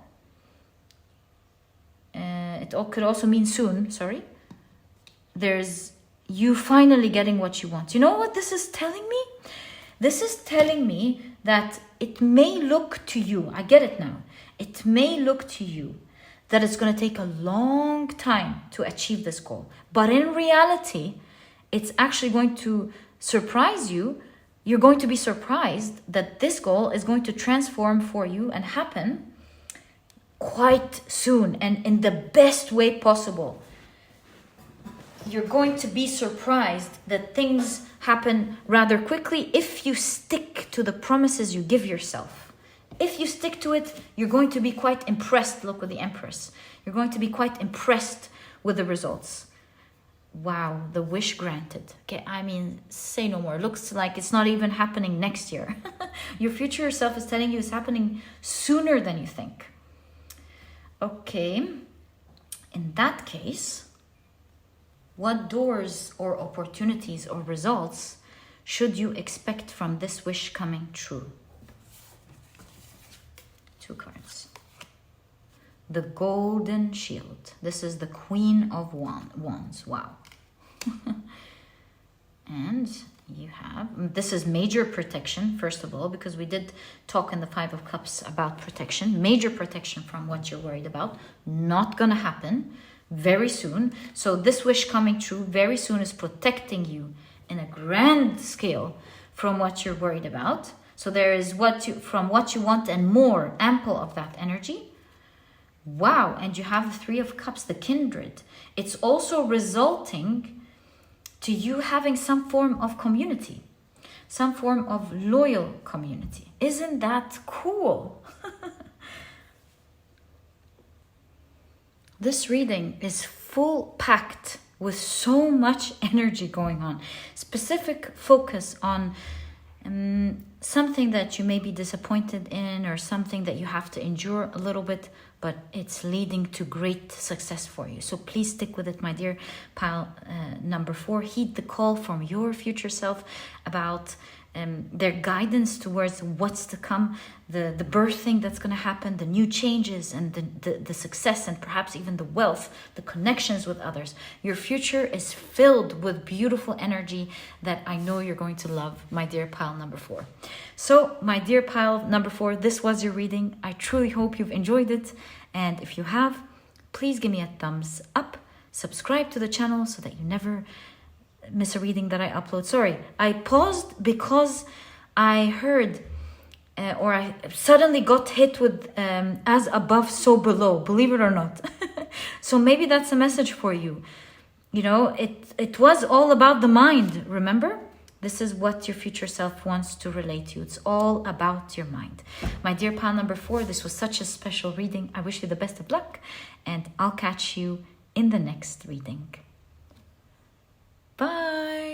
It could also mean soon, sorry. There's you finally getting what you want. You know what this is telling me? This is telling me that it may look to you, I get it now. It may look to you that it's going to take a long time to achieve this goal. But in reality, it's actually going to surprise you you're going to be surprised that this goal is going to transform for you and happen quite soon and in the best way possible. You're going to be surprised that things happen rather quickly if you stick to the promises you give yourself. If you stick to it, you're going to be quite impressed. Look with the Empress. You're going to be quite impressed with the results. Wow, the wish granted. Okay, I mean, say no more. Looks like it's not even happening next year. Your future self is telling you it's happening sooner than you think. Okay, in that case, what doors or opportunities or results should you expect from this wish coming true? 2 cards. The Golden Shield. This is the Queen of Wands. Wow. And you have, this is major protection, first of all, because we did talk in the 5 of Cups about protection. Major protection from what you're worried about. Not gonna happen very soon. So this wish coming true very soon is protecting you in a grand scale from what you're worried about. So there is from what you want and more, ample of that energy. Wow, and you have the 3 of Cups, the kindred. It's also resulting to you having some form of community, some form of loyal community. Isn't that cool? This reading is full packed with so much energy going on. Specific focus on something that you may be disappointed in or something that you have to endure a little bit, but it's leading to great success for you. So please stick with it, my dear pile number 4. Heed the call from your future self about their guidance towards what's to come, the birthing that's going to happen, the new changes and the success and perhaps even the wealth, the connections with others. Your future is filled with beautiful energy that I know you're going to love, my dear pile number 4. So, my dear pile number 4, this was your reading. I truly hope you've enjoyed it. And if you have, please give me a thumbs up. Subscribe to the channel so that you never miss a reading that I upload. Sorry, I paused because I heard or I suddenly got hit with as above, so below, believe it or not. So maybe that's a message for you. You know, it was all about the mind, remember? This is what your future self wants to relate to you. It's all about your mind. My dear pile number 4, this was such a special reading. I wish you the best of luck, and I'll catch you in the next reading. Bye.